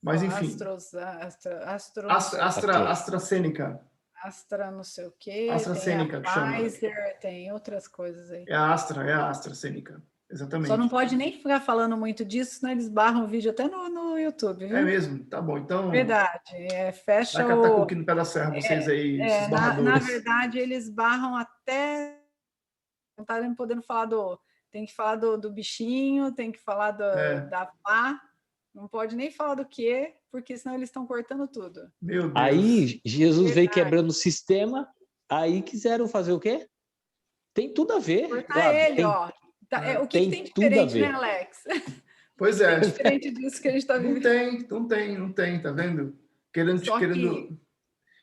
mas enfim. AstraZeneca. Astra não sei o quê, AstraZeneca, tem a Pfizer, tem outras coisas aí. É a AstraZeneca, exatamente. Só não pode nem ficar falando muito disso, senão eles barram o vídeo até no YouTube, viu? É mesmo? Tá bom, então... Verdade, fecha vai catar coquinho no pé da serra, vocês aí, esses barradores. Na verdade, eles barram até... Não tá nem podendo falar tem que falar do bichinho, tem que falar da pá, não pode nem falar do quê, porque senão eles estão cortando tudo. Meu Deus. Aí Jesus veio quebrando o sistema, aí quiseram fazer o quê? Tem tudo a ver. Cortar claro, ele, ó. O que tem diferente, né, Alex? Pois é. O que tem diferente disso que a gente está vivendo? Não tem, tá vendo? Querendo...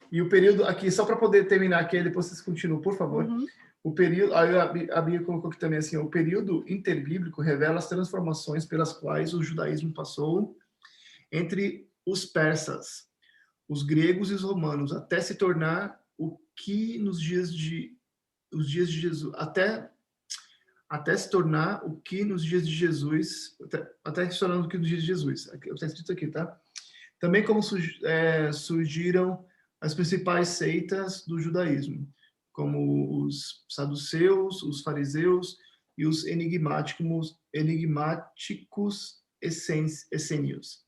E o período aqui, só para poder terminar aqui, depois vocês continuam, por favor. Uhum. O período, a Bíblia colocou aqui também assim, o período interbíblico revela as transformações pelas quais o judaísmo passou entre os persas, os gregos e os romanos, até se tornar o que nos dias de Jesus, até se tornar o que nos dias de Jesus, até se tornar o que nos dias de Jesus. Está escrito aqui, tá? Também como surgiram as principais seitas do judaísmo, como os saduceus, os fariseus e os enigmáticos essênios.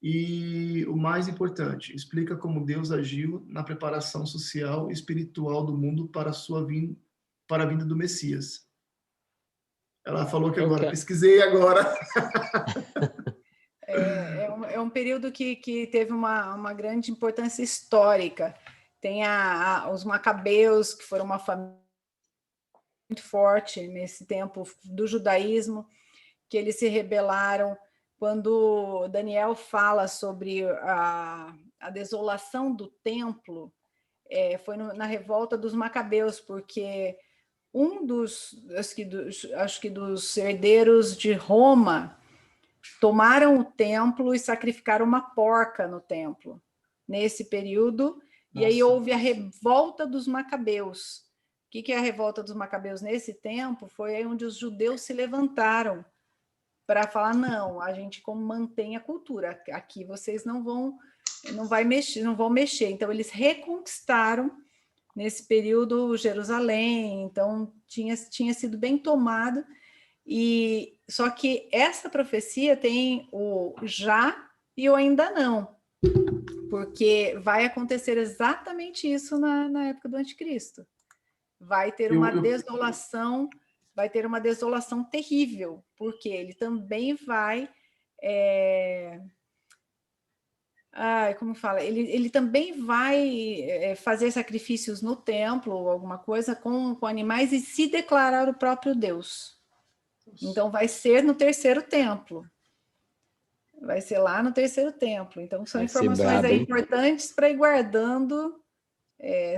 E o mais importante, explica como Deus agiu na preparação social e espiritual do mundo para a vinda do Messias. Ela falou que agora, pesquisei agora. É um período que teve uma grande importância histórica. Tem os Macabeus, que foram uma família muito forte nesse tempo do judaísmo, que eles se rebelaram. Quando Daniel fala sobre a desolação do templo, foi na revolta dos Macabeus, porque um acho que dos herdeiros de Roma tomaram o templo e sacrificaram uma porca no templo nesse período. Nossa. E aí houve a revolta dos Macabeus. O que é a revolta dos Macabeus nesse tempo? Foi aí onde os judeus se levantaram para falar, não, a gente mantém a cultura, aqui vocês não vão mexer. Então eles reconquistaram nesse período Jerusalém, então tinha sido bem tomado. E só que essa profecia tem o já e o ainda não, porque vai acontecer exatamente isso na época do anticristo. Vai ter uma desolação, vai ter uma desolação terrível, porque ele também vai como fala? Ele também vai fazer sacrifícios no templo, alguma coisa, com animais e se declarar o próprio Deus. Então, vai ser no terceiro templo. Vai ser lá no terceiro templo. Então, são informações aí importantes para ir guardando.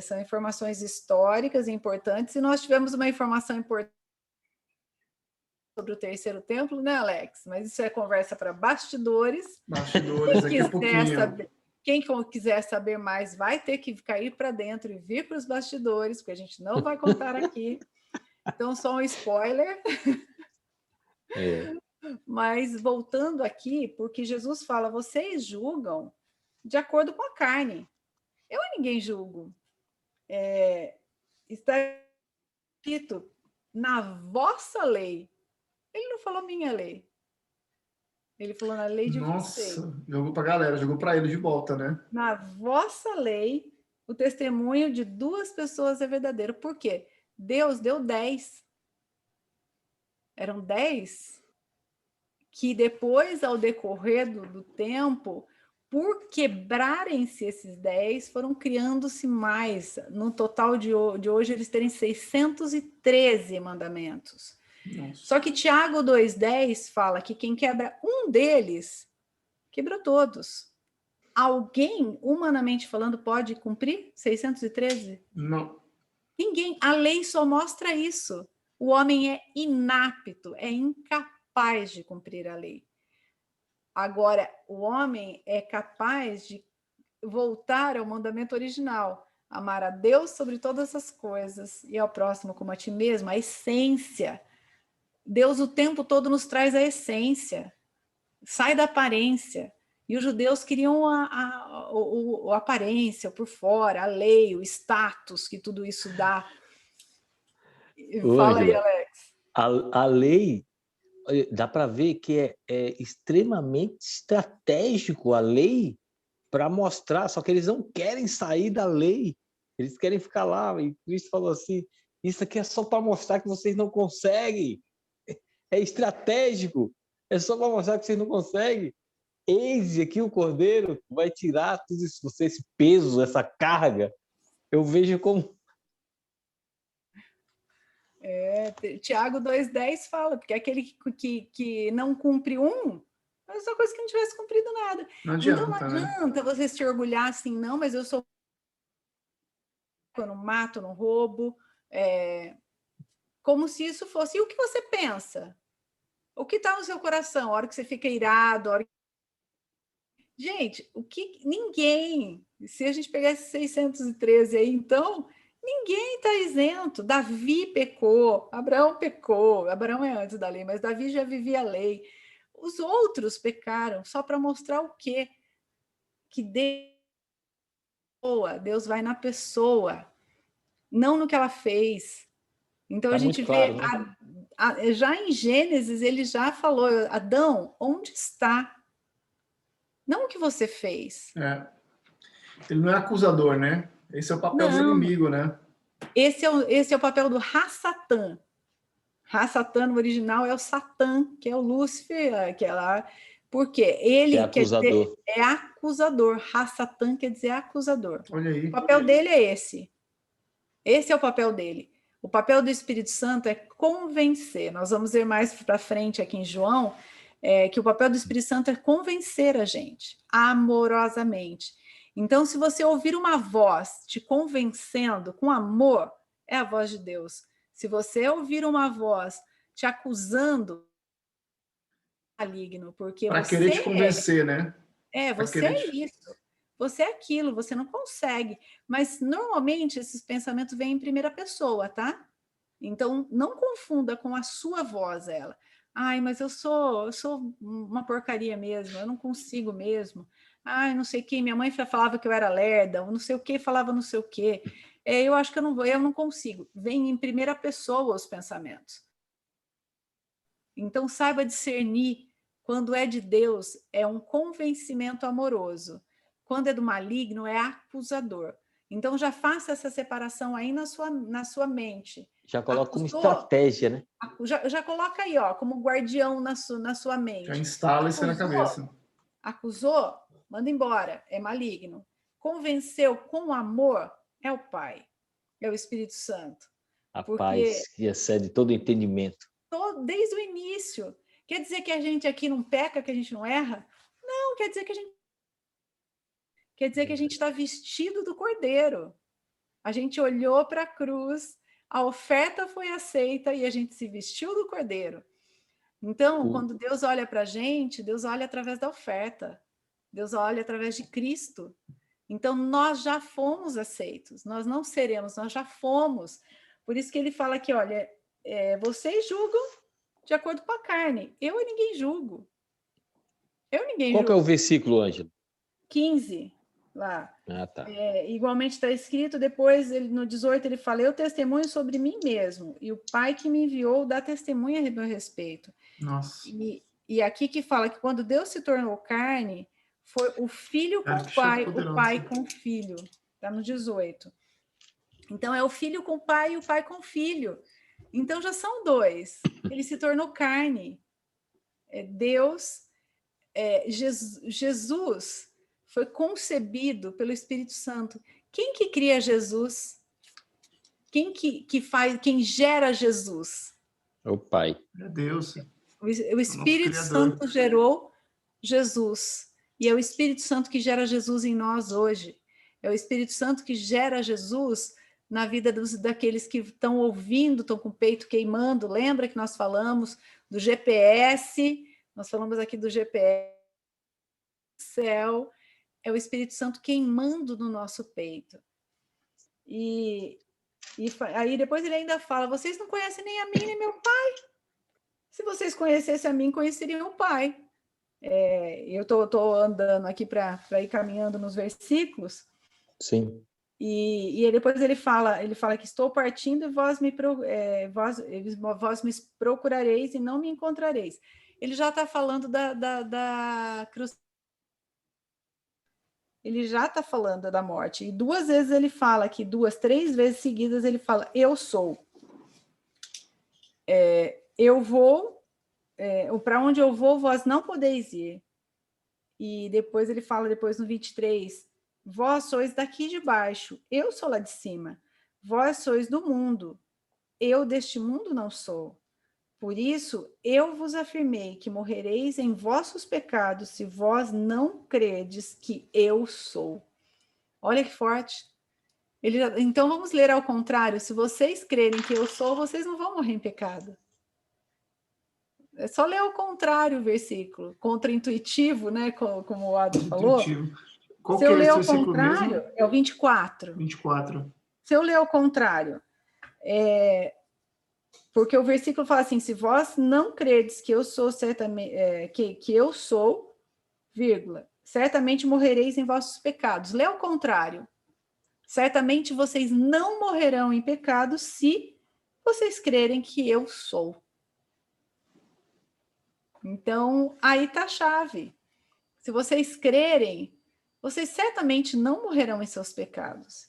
São informações históricas importantes. E nós tivemos uma informação importante sobre o terceiro templo, né, Alex? Mas isso é conversa para bastidores. Bastidores, daqui a pouquinho. Quem quiser saber mais vai ter que cair para dentro e vir para os bastidores, porque a gente não vai contar aqui. Então, só um spoiler. Mas voltando aqui, porque Jesus fala, vocês julgam de acordo com a carne. Eu a ninguém julgo. Está escrito na vossa lei. Ele não falou minha lei. Ele falou na lei de vocês. Nossa, jogou pra galera, jogou para ele de volta, né? Na vossa lei, o testemunho de 2 pessoas é verdadeiro. Por quê? Deus deu 10. Eram 10 que depois, ao decorrer do tempo, por quebrarem-se esses 10, foram criando-se mais. No total de hoje, eles terem 613 mandamentos. Nossa. Só que Tiago 2,10 fala que quem quebra um deles, quebrou todos. Alguém, humanamente falando, pode cumprir 613? Não. Ninguém. A lei só mostra isso. O homem é inapto, é incapaz de cumprir a lei. Agora, o homem é capaz de voltar ao mandamento original, amar a Deus sobre todas as coisas e ao próximo como a ti mesmo, a essência. Deus o tempo todo nos traz a essência, sai da aparência. E os judeus queriam a aparência, por fora, a lei, o status que tudo isso dá. Fala aí, Alex. A lei, dá para ver que é extremamente estratégico a lei para mostrar, só que eles não querem sair da lei, eles querem ficar lá. E Cristo falou assim, isso aqui é só para mostrar que vocês não conseguem, é estratégico, é só para mostrar que vocês não conseguem. Eis aqui o Cordeiro vai tirar tudo isso, esse peso, essa carga. Eu vejo como... Tiago 2,10 fala, porque aquele que não cumpre um, é a coisa que não tivesse cumprido nada. Não adianta, então não adianta você se orgulhar assim, não, mas eu sou... Eu não mato, não roubo, como se isso fosse... E o que você pensa? O que está no seu coração? A hora que você fica irado, a hora... Gente, ninguém... Se a gente pegasse 613 aí, então... Ninguém está isento. Davi pecou, Abraão pecou. Abraão é antes da lei, mas Davi já vivia a lei. Os outros pecaram só para mostrar o quê? Que Deus vai na pessoa, não no que ela fez. Então, a gente claro, vê, né? já em Gênesis, ele já falou, Adão, onde está? Não o que você fez. Ele não é acusador, né? Esse é o papel do inimigo, né? Esse é o papel do Ra-Satã. Ra-Satã no original é o Satã, que é o Lúcifer, que é lá. Porque ele quer dizer, é acusador. Ra-Satã quer dizer acusador. Olha aí. O papel dele é esse. Esse é o papel dele. O papel do Espírito Santo é convencer. Nós vamos ver mais para frente aqui em João, que o papel do Espírito Santo é convencer a gente, amorosamente. Então, se você ouvir uma voz te convencendo com amor, é a voz de Deus. Se você ouvir uma voz te acusando, maligno, porque para querer te convencer, né? Você é isso. Você é aquilo, você não consegue. Mas, normalmente, esses pensamentos vêm em primeira pessoa, tá? Então, não confunda com a sua voz ela. Ai, mas eu sou uma porcaria mesmo, eu não consigo mesmo. Ai, não sei o que, minha mãe falava que eu era lerda, não sei o que, falava não sei o que. Eu acho que eu não consigo. Vem em primeira pessoa os pensamentos. Então, saiba discernir. Quando é de Deus, é um convencimento amoroso. Quando é do maligno, é acusador. Então, já faça essa separação aí na sua mente. Já coloca como estratégia, né? Já coloca aí, ó, como guardião na sua mente. Já instala isso na cabeça. Acusou? Manda embora, é maligno. Convenceu com amor, é o Pai, é o Espírito Santo. A paz que excede todo entendimento. Desde o início. Quer dizer que a gente aqui não peca, que a gente não erra? Não, quer dizer que a gente está vestido do Cordeiro. A gente olhou para a cruz, a oferta foi aceita e a gente se vestiu do Cordeiro. Então, quando Deus olha para a gente, Deus olha através da oferta. Deus olha através de Cristo. Então, nós já fomos aceitos. Nós não seremos, nós já fomos. Por isso que ele fala aqui, olha, vocês julgam de acordo com a carne. Eu a ninguém julgo. Eu ninguém Qual que é o julgo. versículo, Ângela? 15, lá. Ah, tá. Igualmente está escrito, depois no 18 ele fala, eu testemunho sobre mim mesmo, e o Pai que me enviou dá testemunha a meu respeito. Nossa. E aqui que fala que quando Deus se tornou carne, foi o filho com o pai, o pai com o filho. Está no 18. Então é o filho com o pai e o pai com o filho. Então já são dois. Ele se tornou carne. Deus, Jesus foi concebido pelo Espírito Santo. Quem que cria Jesus? Quem quem gera Jesus? É o Pai. É Deus. O Espírito Santo gerou Jesus. E é o Espírito Santo que gera Jesus em nós hoje. É o Espírito Santo que gera Jesus na vida daqueles que estão ouvindo, estão com o peito queimando. Lembra que nós falamos do GPS? Nós falamos aqui do GPS. Céu. É o Espírito Santo queimando no nosso peito. E aí depois ele ainda fala, vocês não conhecem nem a mim nem meu pai. Se vocês conhecessem a mim, conheceriam o pai. Eu estou andando aqui para ir caminhando nos versículos. Sim. E depois ele fala que estou partindo e vós me procurareis e não me encontrareis. Ele já está falando da cruz. Ele já está falando da morte. E 2 vezes ele fala aqui, 2, 3 vezes seguidas ele fala, eu sou. Eu vou, para onde eu vou, vós não podeis ir. E depois ele fala, depois no 23, vós sois daqui de baixo, eu sou lá de cima. Vós sois do mundo, eu deste mundo não sou. Por isso, eu vos afirmei que morrereis em vossos pecados se vós não credes que eu sou. Olha que forte. Então, vamos ler ao contrário. Se vocês crerem que eu sou, vocês não vão morrer em pecado. É só ler ao contrário o versículo. Contra-intuitivo, né? Como o Ado falou. Qual Se eu ler ao versículo contrário, mesmo? é o 24. 24. Se eu ler ao contrário, porque o versículo fala assim, se vós não credes que eu sou certamente, que eu sou, vírgula, certamente morrereis em vossos pecados. Lê ao contrário. Certamente vocês não morrerão em pecado se vocês crerem que eu sou. Então, aí está a chave. Se vocês crerem, vocês certamente não morrerão em seus pecados.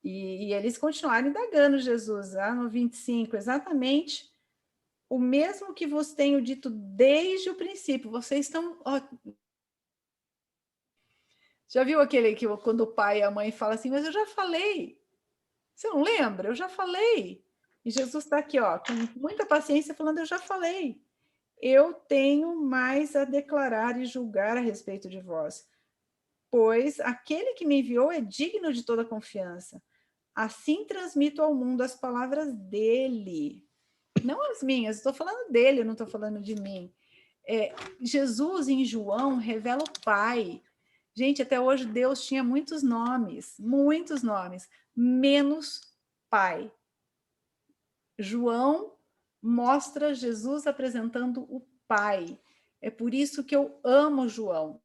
E eles continuaram indagando Jesus, lá no 25, exatamente o mesmo que vos tenho dito desde o princípio. Vocês estão... Já viu aquele que quando o pai e a mãe falam assim, mas eu já falei. Você não lembra? Eu já falei. E Jesus está aqui, com muita paciência, falando, eu já falei. Eu tenho mais a declarar e julgar a respeito de vós, pois aquele que me enviou é digno de toda confiança. Assim transmito ao mundo as palavras dele. Não as minhas, estou falando dele, eu não estou falando de mim. Jesus, em João, revela o Pai. Gente, até hoje Deus tinha muitos nomes, menos Pai. João mostra Jesus apresentando o Pai. É por isso que eu amo João.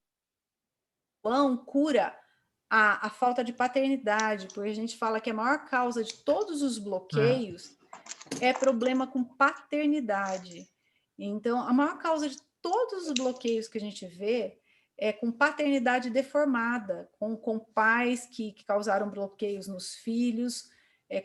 João cura a falta de paternidade, porque a gente fala que a maior causa de todos os bloqueios é problema com paternidade. Então, a maior causa de todos os bloqueios que a gente vê é com paternidade deformada, com pais que causaram bloqueios nos filhos,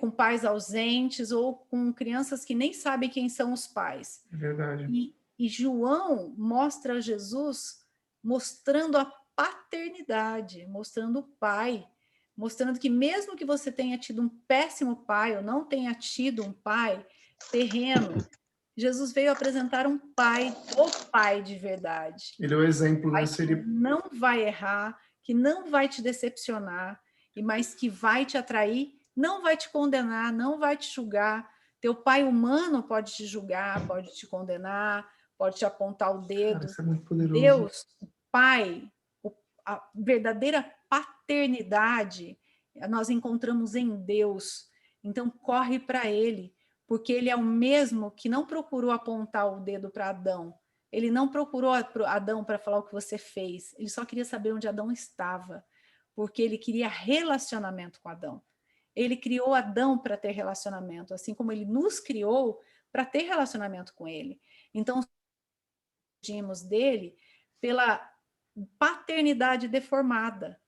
com pais ausentes ou com crianças que nem sabem quem são os pais. É verdade. E João mostra Jesus mostrando a paternidade, mostrando o pai, mostrando que mesmo que você tenha tido um péssimo pai ou não tenha tido um pai terreno, Jesus veio apresentar um pai, o pai de verdade. Ele é o exemplo, né? Que não vai errar, que não vai te decepcionar, mas que vai te atrair, não vai te condenar, não vai te julgar, Teu pai humano pode te julgar, pode te condenar, pode te apontar o dedo. Cara, isso é muito poderoso. Deus, o Pai, a verdadeira paternidade, nós encontramos em Deus. Então, corre para Ele, porque Ele é o mesmo que não procurou apontar o dedo para Adão. Ele não procurou Adão para falar o que você fez. Ele só queria saber onde Adão estava, porque ele queria relacionamento com Adão. Ele criou Adão para ter relacionamento, assim como ele nos criou para ter relacionamento com ele. Então, fugimos dele pela paternidade deformada,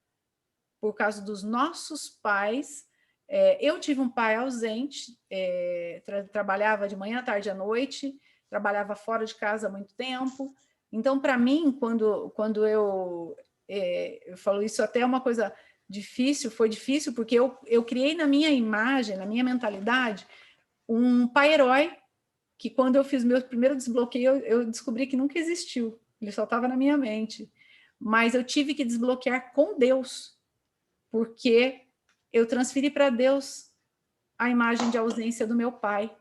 por causa dos nossos pais. Eu tive um pai ausente, trabalhava de manhã, tarde à noite, trabalhava fora de casa há muito tempo. Então, para mim, quando eu falo isso, até é uma coisa difícil, foi difícil, porque eu criei na minha imagem, na minha mentalidade, um pai-herói, que quando eu fiz meu primeiro desbloqueio, eu descobri que nunca existiu, ele só estava na minha mente. Mas eu tive que desbloquear com Deus, porque eu transferi para Deus a imagem de ausência do meu pai.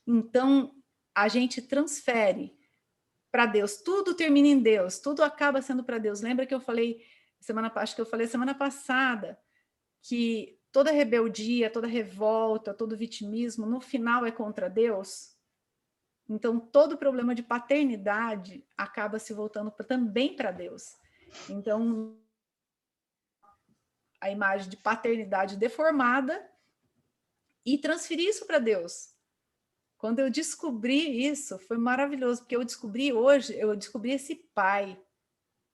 Então, a gente transfere para Deus, tudo termina em Deus, tudo acaba sendo para Deus. Lembra que eu falei semana passada que toda rebeldia, toda revolta, todo vitimismo, no final é contra Deus? Então, todo problema de paternidade acaba se voltando também para Deus. Então, a imagem de paternidade deformada e transferir isso para Deus. Quando eu descobri isso, foi maravilhoso, porque eu descobri esse pai.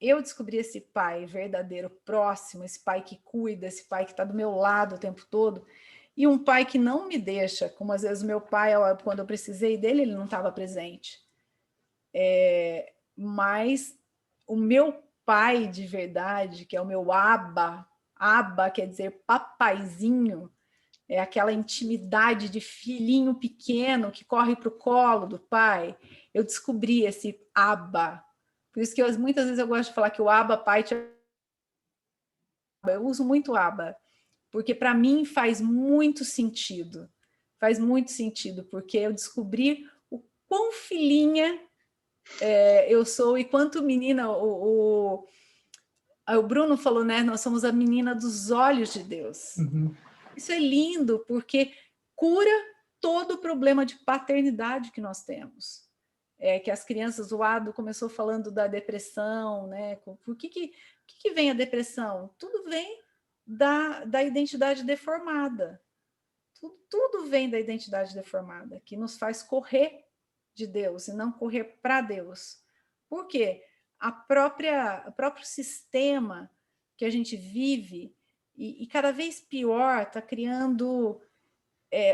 Eu descobri esse pai verdadeiro, próximo, esse pai que cuida, esse pai que está do meu lado o tempo todo, e um pai que não me deixa, como às vezes meu pai, quando eu precisei dele, ele não estava presente. Mas o meu pai de verdade, que é o meu Abba quer dizer papaizinho, é aquela intimidade de filhinho pequeno que corre para o colo do pai. Eu descobri esse Abba. Por isso que muitas vezes eu gosto de falar que o Abba pai eu uso muito Abba, porque para mim faz muito sentido. Faz muito sentido, porque eu descobri o quão filhinha eu sou e quanto menina. O Bruno falou, né? Nós somos a menina dos olhos de Deus. Uhum. Isso é lindo, porque cura todo o problema de paternidade que nós temos. Que as crianças, o Ado começou falando da depressão, né? Por que vem a depressão? Tudo vem da identidade deformada. Tudo vem da identidade deformada, que nos faz correr de Deus e não correr para Deus. Por quê? O próprio sistema que a gente vive, e cada vez pior, está criando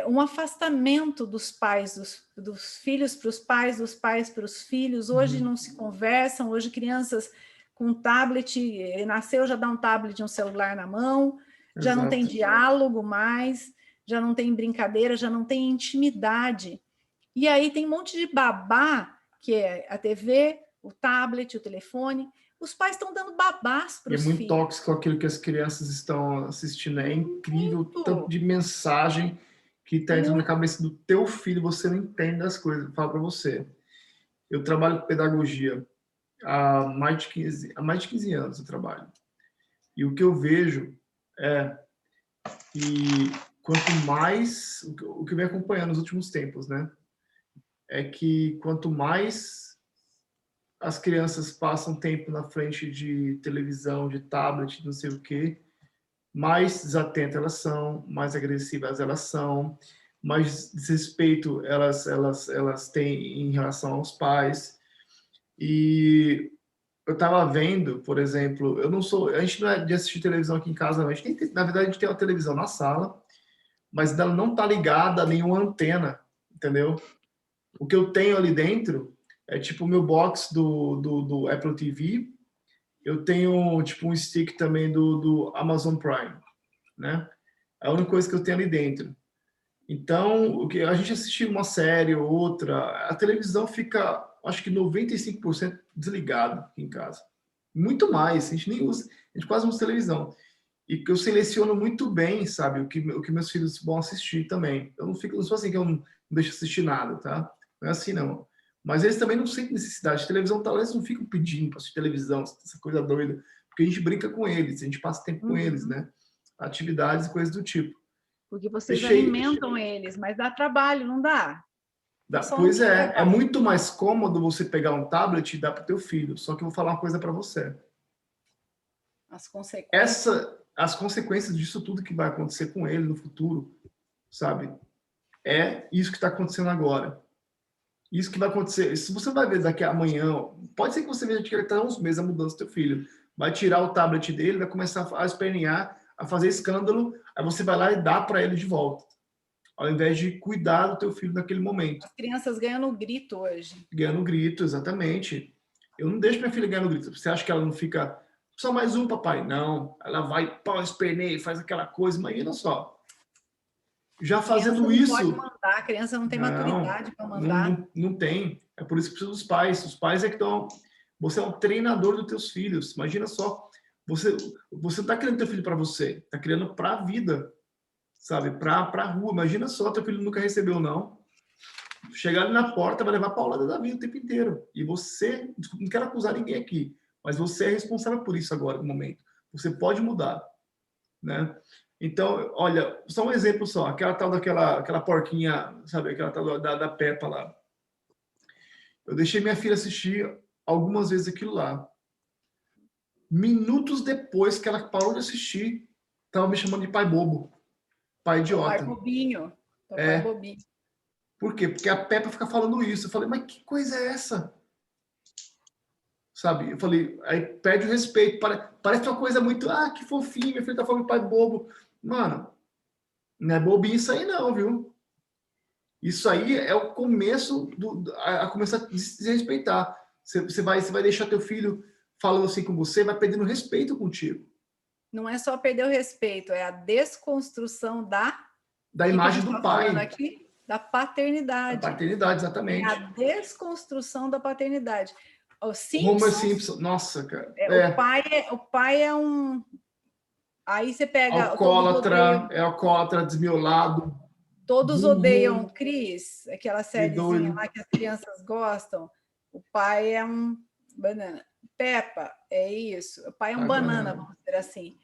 um afastamento dos pais, dos filhos para os pais, dos pais para os filhos. Hoje não se conversam, hoje crianças com tablet, nasceu, já dá um tablet e um celular na mão, já Exato. não tem diálogo mais, já não tem brincadeira, já não tem intimidade. E aí tem um monte de babá, que é a TV, o tablet, o telefone. Os pais estão dando babás para os filhos. É muito tóxico aquilo que as crianças estão assistindo. É incrível o Muito. tanto de mensagem que está entrando na cabeça do teu filho, você não entende as coisas. Vou falar para você. Eu trabalho com pedagogia há mais de 15 anos eu trabalho. E o que eu vejo é que quanto mais, o que vem acompanhando nos últimos tempos, né? É que quanto mais as crianças passam tempo na frente de televisão, de tablet, não sei o quê, mais desatentas elas são, mais agressivas elas são, mais desrespeito elas têm em relação aos pais. E eu estava vendo, por exemplo, a gente não é de assistir televisão aqui em casa, não. A gente na verdade, a gente tem uma televisão na sala, mas ela não está ligada a nenhuma antena, entendeu? O que eu tenho ali dentro é tipo o meu box do Apple TV. Eu tenho tipo um stick também do Amazon Prime, né? É a única coisa que eu tenho ali dentro. Então, o que a gente assistir uma série ou outra, a televisão fica, acho que 95% desligada aqui em casa. Muito mais, a gente nem usa, a gente quase não usa televisão. e que eu seleciono muito bem, sabe, o que meus filhos vão assistir também. Eu não sou assim que eu não deixo assistir nada, tá? Não é assim, não. Mas eles também não sentem necessidade de televisão, tal, eles não ficam pedindo para assistir televisão, essa coisa doida, porque a gente brinca com eles, a gente passa tempo com eles, né? Atividades e coisas do tipo. Porque vocês Deixei, alimentam eles, mas dá trabalho, não dá? O pessoal não pois quer é trabalho. muito mais cômodo você pegar um tablet e dar para o teu filho. Só que eu vou falar uma coisa para você. As consequências. As consequências disso tudo que vai acontecer com ele no futuro, sabe? É isso que está acontecendo agora. Isso que vai acontecer. Se você vai ver daqui a amanhã, pode ser que você veja que ele está uns meses a mudança do teu filho. Vai tirar o tablet dele, vai começar a espernear, a fazer escândalo, aí você vai lá e dá para ele de volta. Ao invés de cuidar do teu filho naquele momento. As crianças ganham no grito hoje. Ganhando grito, exatamente. Eu não deixo minha filha ganhar no grito. Você acha que ela não fica... Só mais um, papai. Não. Ela vai, pau, esperneia, faz aquela coisa. Imagina só. Já fazendo Criança isso... não pode mandar, a criança não tem maturidade para mandar. Não tem. É por isso que precisa dos pais. Os pais é que estão... Você é um treinador dos teus filhos. Imagina só. Você não está criando teu filho para você. Está criando para a vida. Sabe? Para a rua. Imagina só, teu filho nunca recebeu, não. Chegar ali na porta, vai levar paulada da vida o tempo inteiro. E você... Desculpa, não quero acusar ninguém aqui. Mas você é responsável por isso agora, no momento. Você pode mudar. Né? Então, olha, só um exemplo só. Aquela tal aquela porquinha, sabe? Aquela tal da Peppa lá. Eu deixei minha filha assistir algumas vezes aquilo lá. Minutos depois que ela parou de assistir, tava me chamando de pai bobo. Pai idiota. Pai bobinho. Pai bobinho. Por quê? Porque a Peppa fica falando isso. Eu falei, mas que coisa é essa? Sabe? Eu falei, aí perde o respeito. Parece uma coisa muito, que fofinho, minha filha tá falando pai bobo. Mano, não é bobinho isso aí não, viu? Isso aí é o começo a começar a se respeitar. Você vai deixar teu filho falando assim com você, vai perdendo respeito contigo. Não é só perder o respeito, é a desconstrução da imagem do pai. Aqui, da paternidade. Da paternidade, exatamente. É a desconstrução da paternidade. O Simpson, nossa, cara. O pai é um... Aí você pega... Alcoólatra, desmiolado. Todos odeiam Chris, aquela sériezinha lá que as crianças gostam. O pai é um banana. Peppa, é isso. O pai é um banana, vamos dizer assim.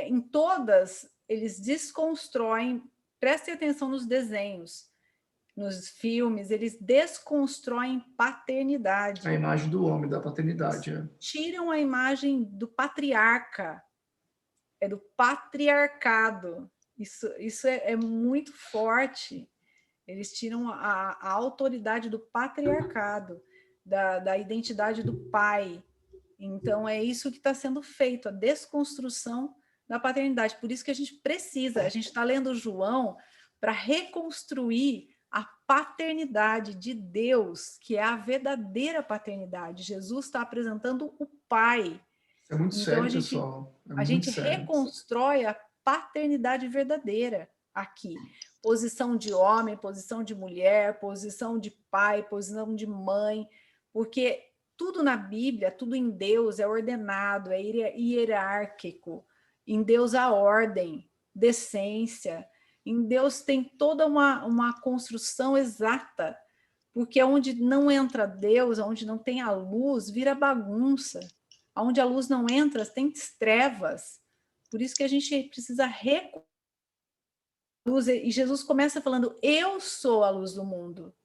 Em todas, eles desconstroem... Prestem atenção nos desenhos. Nos filmes, eles desconstroem paternidade. A imagem do homem, da paternidade. Tiram a imagem do patriarca. É do patriarcado. Isso é muito forte. Eles tiram a autoridade do patriarcado, da identidade do pai. Então, é isso que está sendo feito, a desconstrução da paternidade. Por isso que a gente está lendo João para reconstruir a paternidade de Deus, que é a verdadeira paternidade. Jesus está apresentando o Pai. É muito sério, pessoal. A gente reconstrói a paternidade verdadeira aqui. Posição de homem, posição de mulher, posição de pai, posição de mãe, porque tudo na Bíblia, tudo em Deus é ordenado, é hierárquico. Em Deus há ordem, decência. Em Deus tem toda uma construção exata, porque onde não entra Deus, onde não tem a luz, vira bagunça. Onde a luz não entra, tem trevas. Por isso que a gente precisa luz. E Jesus começa falando, eu sou a luz do mundo.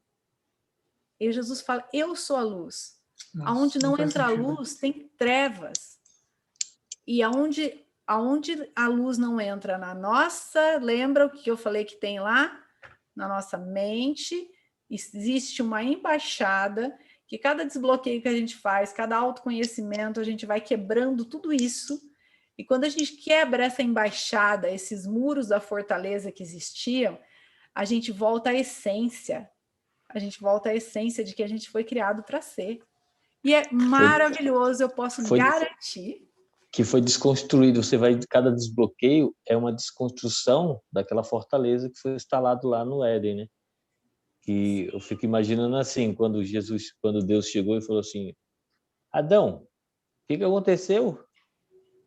E Jesus fala, eu sou a luz. Nossa, aonde não entra a luz, tem trevas. E aonde a luz não entra na nossa, lembra o que eu falei que tem lá? Na nossa mente, existe uma embaixada, que cada desbloqueio que a gente faz, cada autoconhecimento, a gente vai quebrando tudo isso. E quando a gente quebra essa embaixada, esses muros da fortaleza que existiam, a gente volta à essência. A gente volta à essência de que a gente foi criado para ser. E é maravilhoso, eu posso garantir. Que foi desconstruído. Você vai, cada desbloqueio é uma desconstrução daquela fortaleza que foi instalado lá no Éden, né? Que eu fico imaginando assim, quando Deus chegou e falou assim, Adão, o que aconteceu?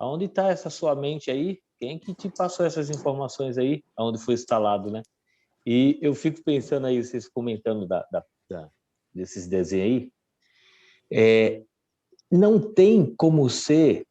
Aonde está essa sua mente aí? Quem que te passou essas informações aí? Aonde foi instalado, né? E eu fico pensando aí, vocês comentando desses desenhos aí, não tem como ser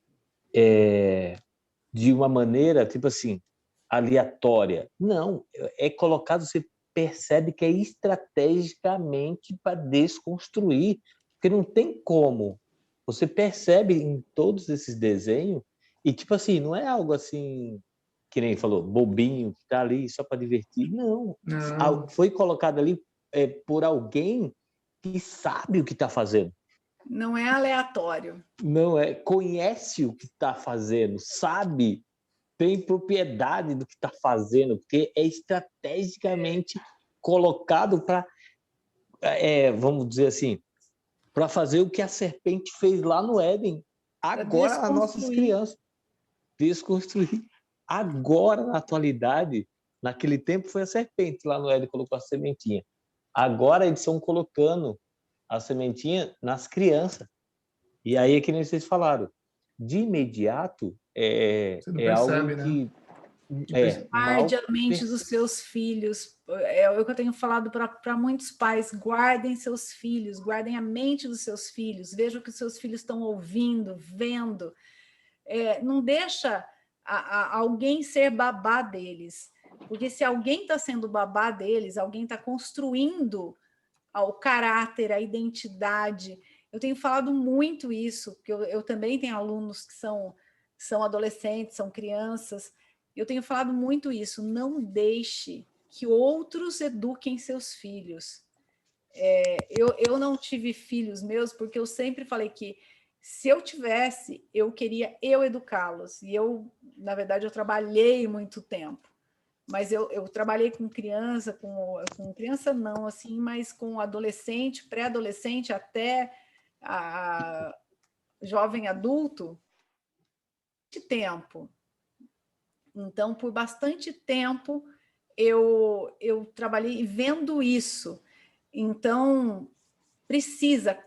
de uma maneira, tipo assim, aleatória. Não, é colocado, você percebe que é estrategicamente para desconstruir, porque não tem como. Você percebe em todos esses desenhos, e tipo assim, não é algo assim, que nem falou, bobinho, que tá ali só para divertir. Não, Não. foi colocado ali por alguém que sabe o que está fazendo. Não é aleatório. Não é, conhece o que está fazendo, sabe, tem propriedade do que está fazendo, porque é estrategicamente colocado para, vamos dizer assim, para fazer o que a serpente fez lá no Éden. Para Agora as nossas desconstruir. crianças desconstruir. Agora, na atualidade, naquele tempo foi a serpente lá no Éden que colocou a sementinha. Agora eles estão colocando a sementinha nas crianças. E aí é que nem vocês falaram. De imediato, Você não algo percebe, né? que Guarde mal a mente dos seus filhos. É o que eu tenho falado para muitos pais. Guardem seus filhos, guardem a mente dos seus filhos. Vejam o que os seus filhos estão ouvindo, vendo. Não deixa alguém ser babá deles. Porque se alguém está sendo babá deles, alguém está construindo o caráter, a identidade. Eu tenho falado muito isso, porque eu também tenho alunos que são adolescentes, são crianças. Eu tenho falado muito isso. Não deixe que outros eduquem seus filhos. Eu não tive filhos meus porque eu sempre falei que se eu tivesse, eu queria eu educá-los. E na verdade, eu trabalhei muito tempo. Mas eu trabalhei com criança, com criança não, assim, mas com adolescente, pré-adolescente até a jovem adulto, de tempo. Então, por bastante tempo, eu trabalhei vendo isso. Então,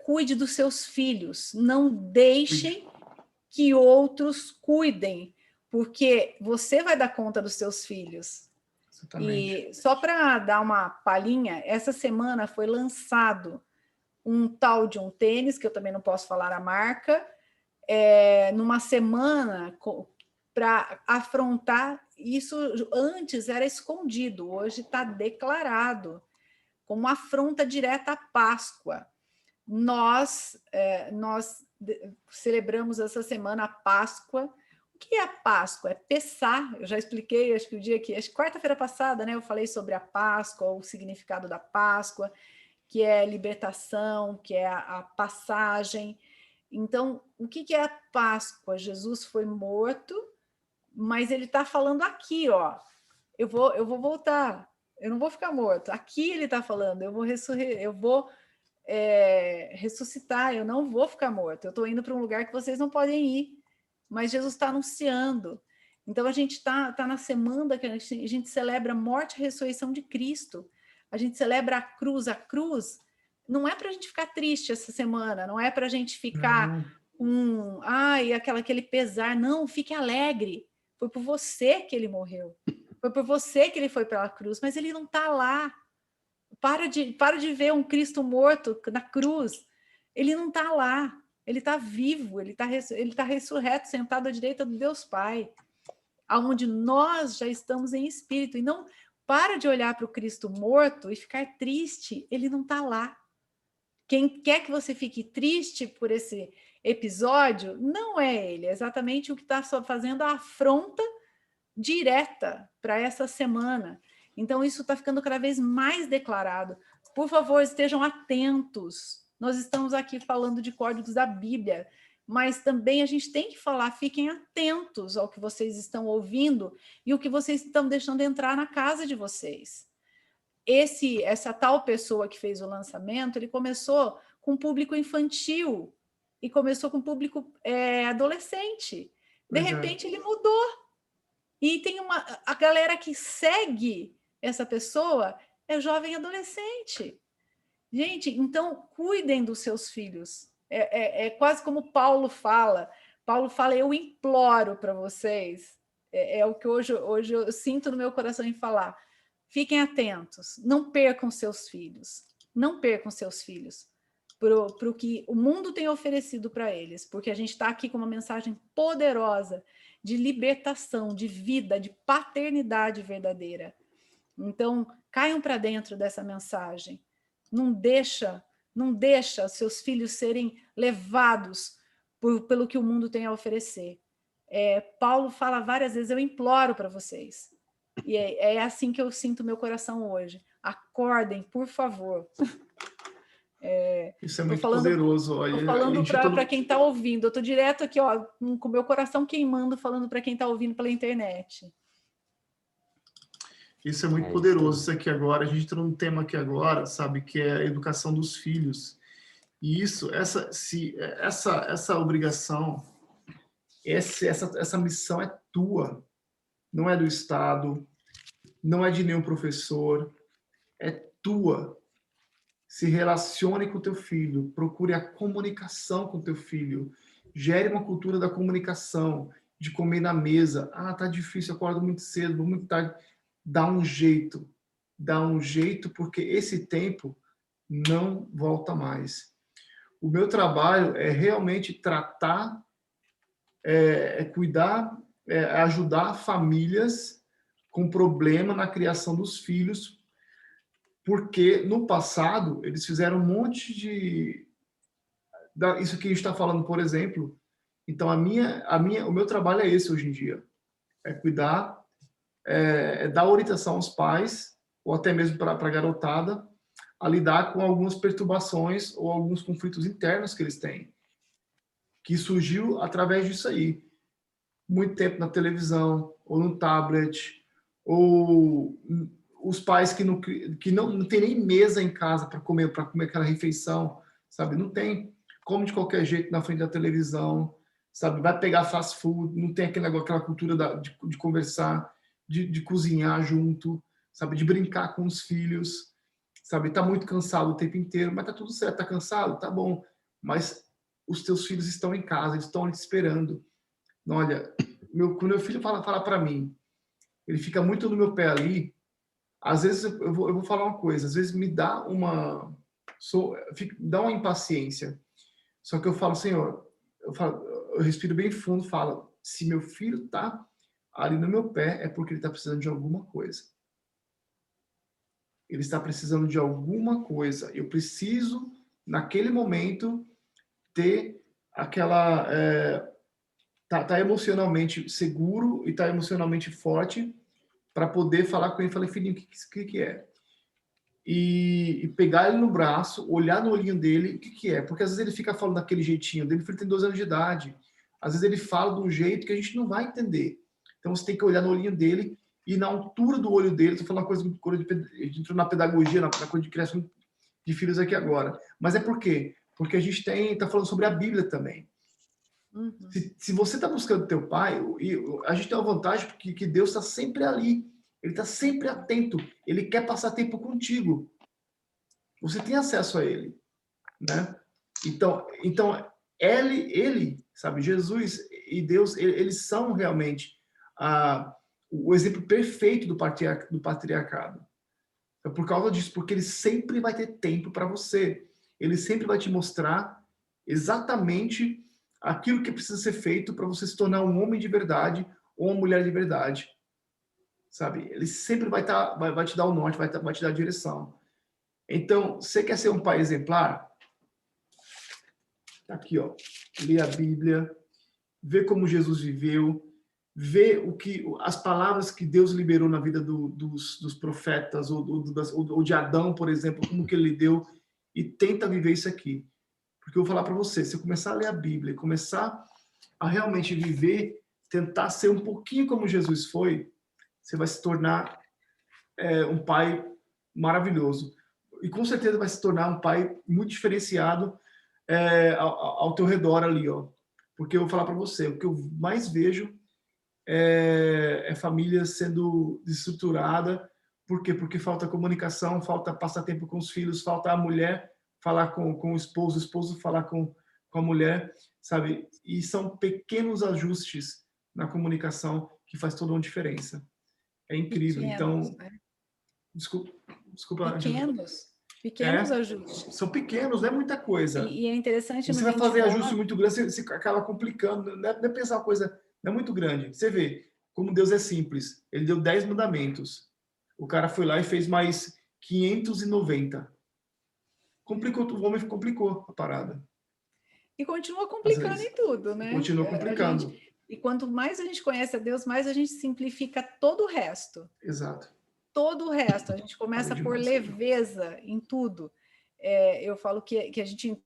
cuide dos seus filhos, não deixem que outros cuidem, porque você vai dar conta dos seus filhos. Exatamente. E só para dar uma palhinha, essa semana foi lançado um tal de um tênis, que eu também não posso falar a marca, numa semana para afrontar isso. Antes era escondido, hoje está declarado como afronta direta à Páscoa. Nós celebramos essa semana a Páscoa. O que é a Páscoa? É Pessá. Eu já expliquei, acho que quarta-feira passada, né? Eu falei sobre a Páscoa, o significado da Páscoa, que é libertação, que é a passagem. Então, o que é a Páscoa? Jesus foi morto, mas ele está falando aqui, ó. Eu vou voltar. Eu não vou ficar morto. Aqui ele está falando. Eu vou ressuscitar. Eu não vou ficar morto. Eu estou indo para um lugar que vocês não podem ir. Mas Jesus está anunciando. Então, a gente está na semana que a gente celebra a morte e a ressurreição de Cristo. A gente celebra a cruz. A cruz não é para a gente ficar triste essa semana, não é para a gente ficar aquele pesar. Não, fique alegre. Foi por você que ele morreu. Foi por você que ele foi para a cruz, mas ele não está lá. Para de ver um Cristo morto na cruz. Ele não está lá. Ele está vivo, ele tá ressurreto, sentado à direita do Deus Pai, aonde nós já estamos em espírito. E não para de olhar para o Cristo morto e ficar triste, ele não está lá. Quem quer que você fique triste por esse episódio, não é ele, é exatamente o que está fazendo a afronta direta para essa semana. Então, isso está ficando cada vez mais declarado. Por favor, estejam atentos. Nós estamos aqui falando de códigos da Bíblia, mas também a gente tem que falar, fiquem atentos ao que vocês estão ouvindo e o que vocês estão deixando entrar na casa de vocês. Essa tal pessoa que fez o lançamento, ele começou com público infantil e começou com público adolescente. De repente, ele mudou. E tem a galera que segue essa pessoa é jovem adolescente. Gente, então cuidem dos seus filhos. É quase como Paulo fala Paulo fala, eu imploro para vocês, é o que hoje eu sinto no meu coração em falar, fiquem atentos, não percam seus filhos, não percam seus filhos para o que o mundo tem oferecido para eles, porque a gente está aqui com uma mensagem poderosa de libertação, de vida, de paternidade verdadeira. Então, caiam para dentro dessa mensagem. Não deixa seus filhos serem levados pelo que o mundo tem a oferecer. Paulo fala várias vezes, eu imploro para vocês. E é assim que eu sinto meu coração hoje. Acordem, por favor. Isso é muito poderoso. Estou falando para quem está ouvindo. Eu estou direto aqui, ó, com o meu coração queimando, falando para quem está ouvindo pela internet. Isso é muito poderoso, isso aqui agora. A gente entrou num tema aqui agora, sabe, que é a educação dos filhos. E isso, essa obrigação, essa missão é tua. Não é do Estado, não é de nenhum professor, é tua. Se relacione com o teu filho, procure a comunicação com o teu filho, gere uma cultura da comunicação, de comer na mesa. Ah, tá difícil, acordo muito cedo, vou muito tarde. Dá um jeito, porque esse tempo não volta mais. O meu trabalho é realmente tratar, cuidar, ajudar famílias com problema na criação dos filhos, porque no passado eles fizeram um monte de... Isso que a gente está falando, por exemplo. Então, o meu trabalho é esse hoje em dia. É cuidar, dar orientação aos pais, ou até mesmo para a garotada, a lidar com algumas perturbações ou alguns conflitos internos que eles têm, que surgiu através disso aí. Muito tempo na televisão, ou no tablet, ou os pais que não tem nem mesa em casa para comer aquela refeição, sabe? Não tem. Come de qualquer jeito na frente da televisão, sabe? Vai pegar fast food, não tem aquela cultura de conversar, de cozinhar junto, sabe? De brincar com os filhos, sabe? Tá muito cansado o tempo inteiro, mas tá tudo certo, tá cansado? Tá bom. Mas os teus filhos estão em casa, eles estão ali te esperando. Olha, quando meu filho fala para mim, ele fica muito no meu pé ali, às vezes eu vou falar uma coisa, às vezes me dá dá uma impaciência. Só que eu falo, Senhor, eu respiro bem fundo, falo, se meu filho tá ali no meu pé, é porque ele está precisando de alguma coisa. Ele está precisando de alguma coisa. Eu preciso, naquele momento, ter aquela... tá emocionalmente seguro e tá emocionalmente forte para poder falar com ele e falar, filhinho, o que é? E pegar ele no braço, olhar no olhinho dele, o que é? Porque às vezes ele fica falando daquele jeitinho dele, ele tem 12 anos de idade. Às vezes ele fala de um jeito que a gente não vai entender. Então você tem que olhar no olhinho dele e na altura do olho dele, estou falando uma coisa, a gente entrou na pedagogia, na coisa de criação de filhos aqui agora. Mas é por quê? Porque a gente está falando sobre a Bíblia também. Uhum. Se você está buscando teu pai, a gente tem uma vantagem porque que Deus está sempre ali. Ele está sempre atento. Ele quer passar tempo contigo. Você tem acesso a ele, né? Então ele, sabe, Jesus e Deus, eles são realmente o exemplo perfeito do patriarcado. É por causa disso, porque ele sempre vai ter tempo para você. Ele sempre vai te mostrar exatamente aquilo que precisa ser feito para você se tornar um homem de verdade ou uma mulher de verdade. Sabe? Ele sempre vai te dar o norte, vai te dar a direção. Então, você quer ser um pai exemplar? Aqui, ó. Lê a Bíblia, vê como Jesus viveu, vê as palavras que Deus liberou na vida dos profetas, ou de Adão, por exemplo, como que ele deu, e tenta viver isso aqui. Porque eu vou falar para você, se você começar a ler a Bíblia, começar a realmente viver, tentar ser um pouquinho como Jesus foi, você vai se tornar um pai maravilhoso. E com certeza vai se tornar um pai muito diferenciado ao teu redor ali, ó. Porque eu vou falar para você, o que eu mais vejo é família sendo desestruturada. Por quê? Porque falta comunicação, falta passar tempo com os filhos, falta a mulher falar com o esposo falar com a mulher. sabe? E são pequenos ajustes na comunicação que faz toda uma diferença. É incrível. Pequenos, Então, né? desculpa, Angela. Pequenos É, ajustes. são pequenos, não é muita coisa. E é interessante no Você vai fazer ajuste 29, muito grande, você acaba complicando. Não é pensar uma coisa, não é muito grande. Você vê como Deus é simples. Ele deu 10 mandamentos. O cara foi lá e fez mais 590. Complicou, o homem complicou a parada. e continua Às complicando vezes. em tudo, né? Continua complicando. E quanto mais a gente conhece a Deus, mais a gente simplifica todo o resto. Exato. Todo o resto. A gente Falei começa por demais. leveza em tudo. Eu falo que a gente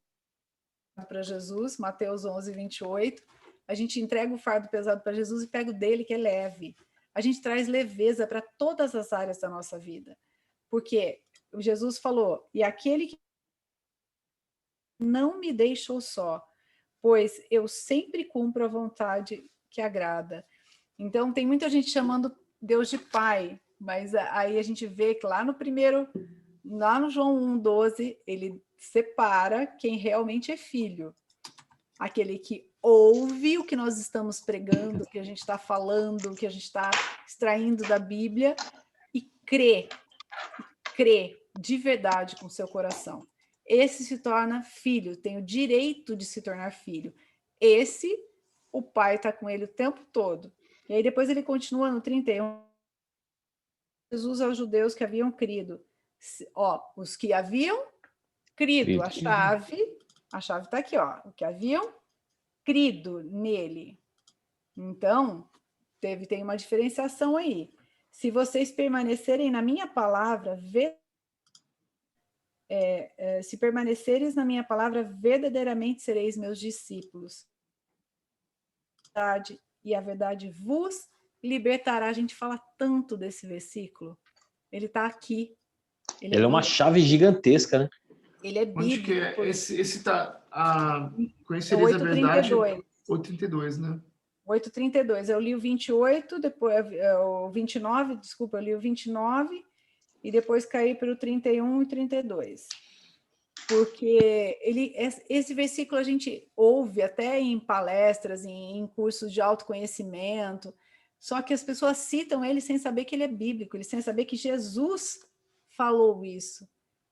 para Jesus, Mateus 11, 28, a gente entrega o fardo pesado para Jesus e pega o dele, que é leve. A gente traz leveza para todas as áreas da nossa vida. Porque Jesus falou, e aquele que não me deixou só, pois eu sempre cumpro a vontade que agrada. Então, tem muita gente chamando Deus de pai, mas aí a gente vê que lá no João 1,12, ele separa quem realmente é filho. Aquele que ouve o que nós estamos pregando, o que a gente está falando, o que a gente está extraindo da Bíblia e crê de verdade com seu coração. Esse se torna filho, tem o direito de se tornar filho. Esse, o pai está com ele o tempo todo. E aí depois ele continua no 31. Jesus aos judeus que haviam crido. Os que haviam crido, a chave está aqui, o que haviam crido nele. Então, tem uma diferenciação aí. Se vocês permanecerem na minha palavra, se permaneceres na minha palavra, verdadeiramente sereis meus discípulos. E a verdade vos libertará. A gente fala tanto desse versículo. Ele está aqui. Ele é uma chave gigantesca, né? Ele é Onde que bíblico. é? Esse tá. É Conhecereis a verdade. 8,32. 8,32, né? 8,32. Eu li o 28, depois o 29, desculpa, eu li o 29 e depois caí para o 31 e 32. Porque esse versículo a gente ouve até em palestras, em cursos de autoconhecimento, só que as pessoas citam ele sem saber que ele é bíblico, sem saber que Jesus falou isso.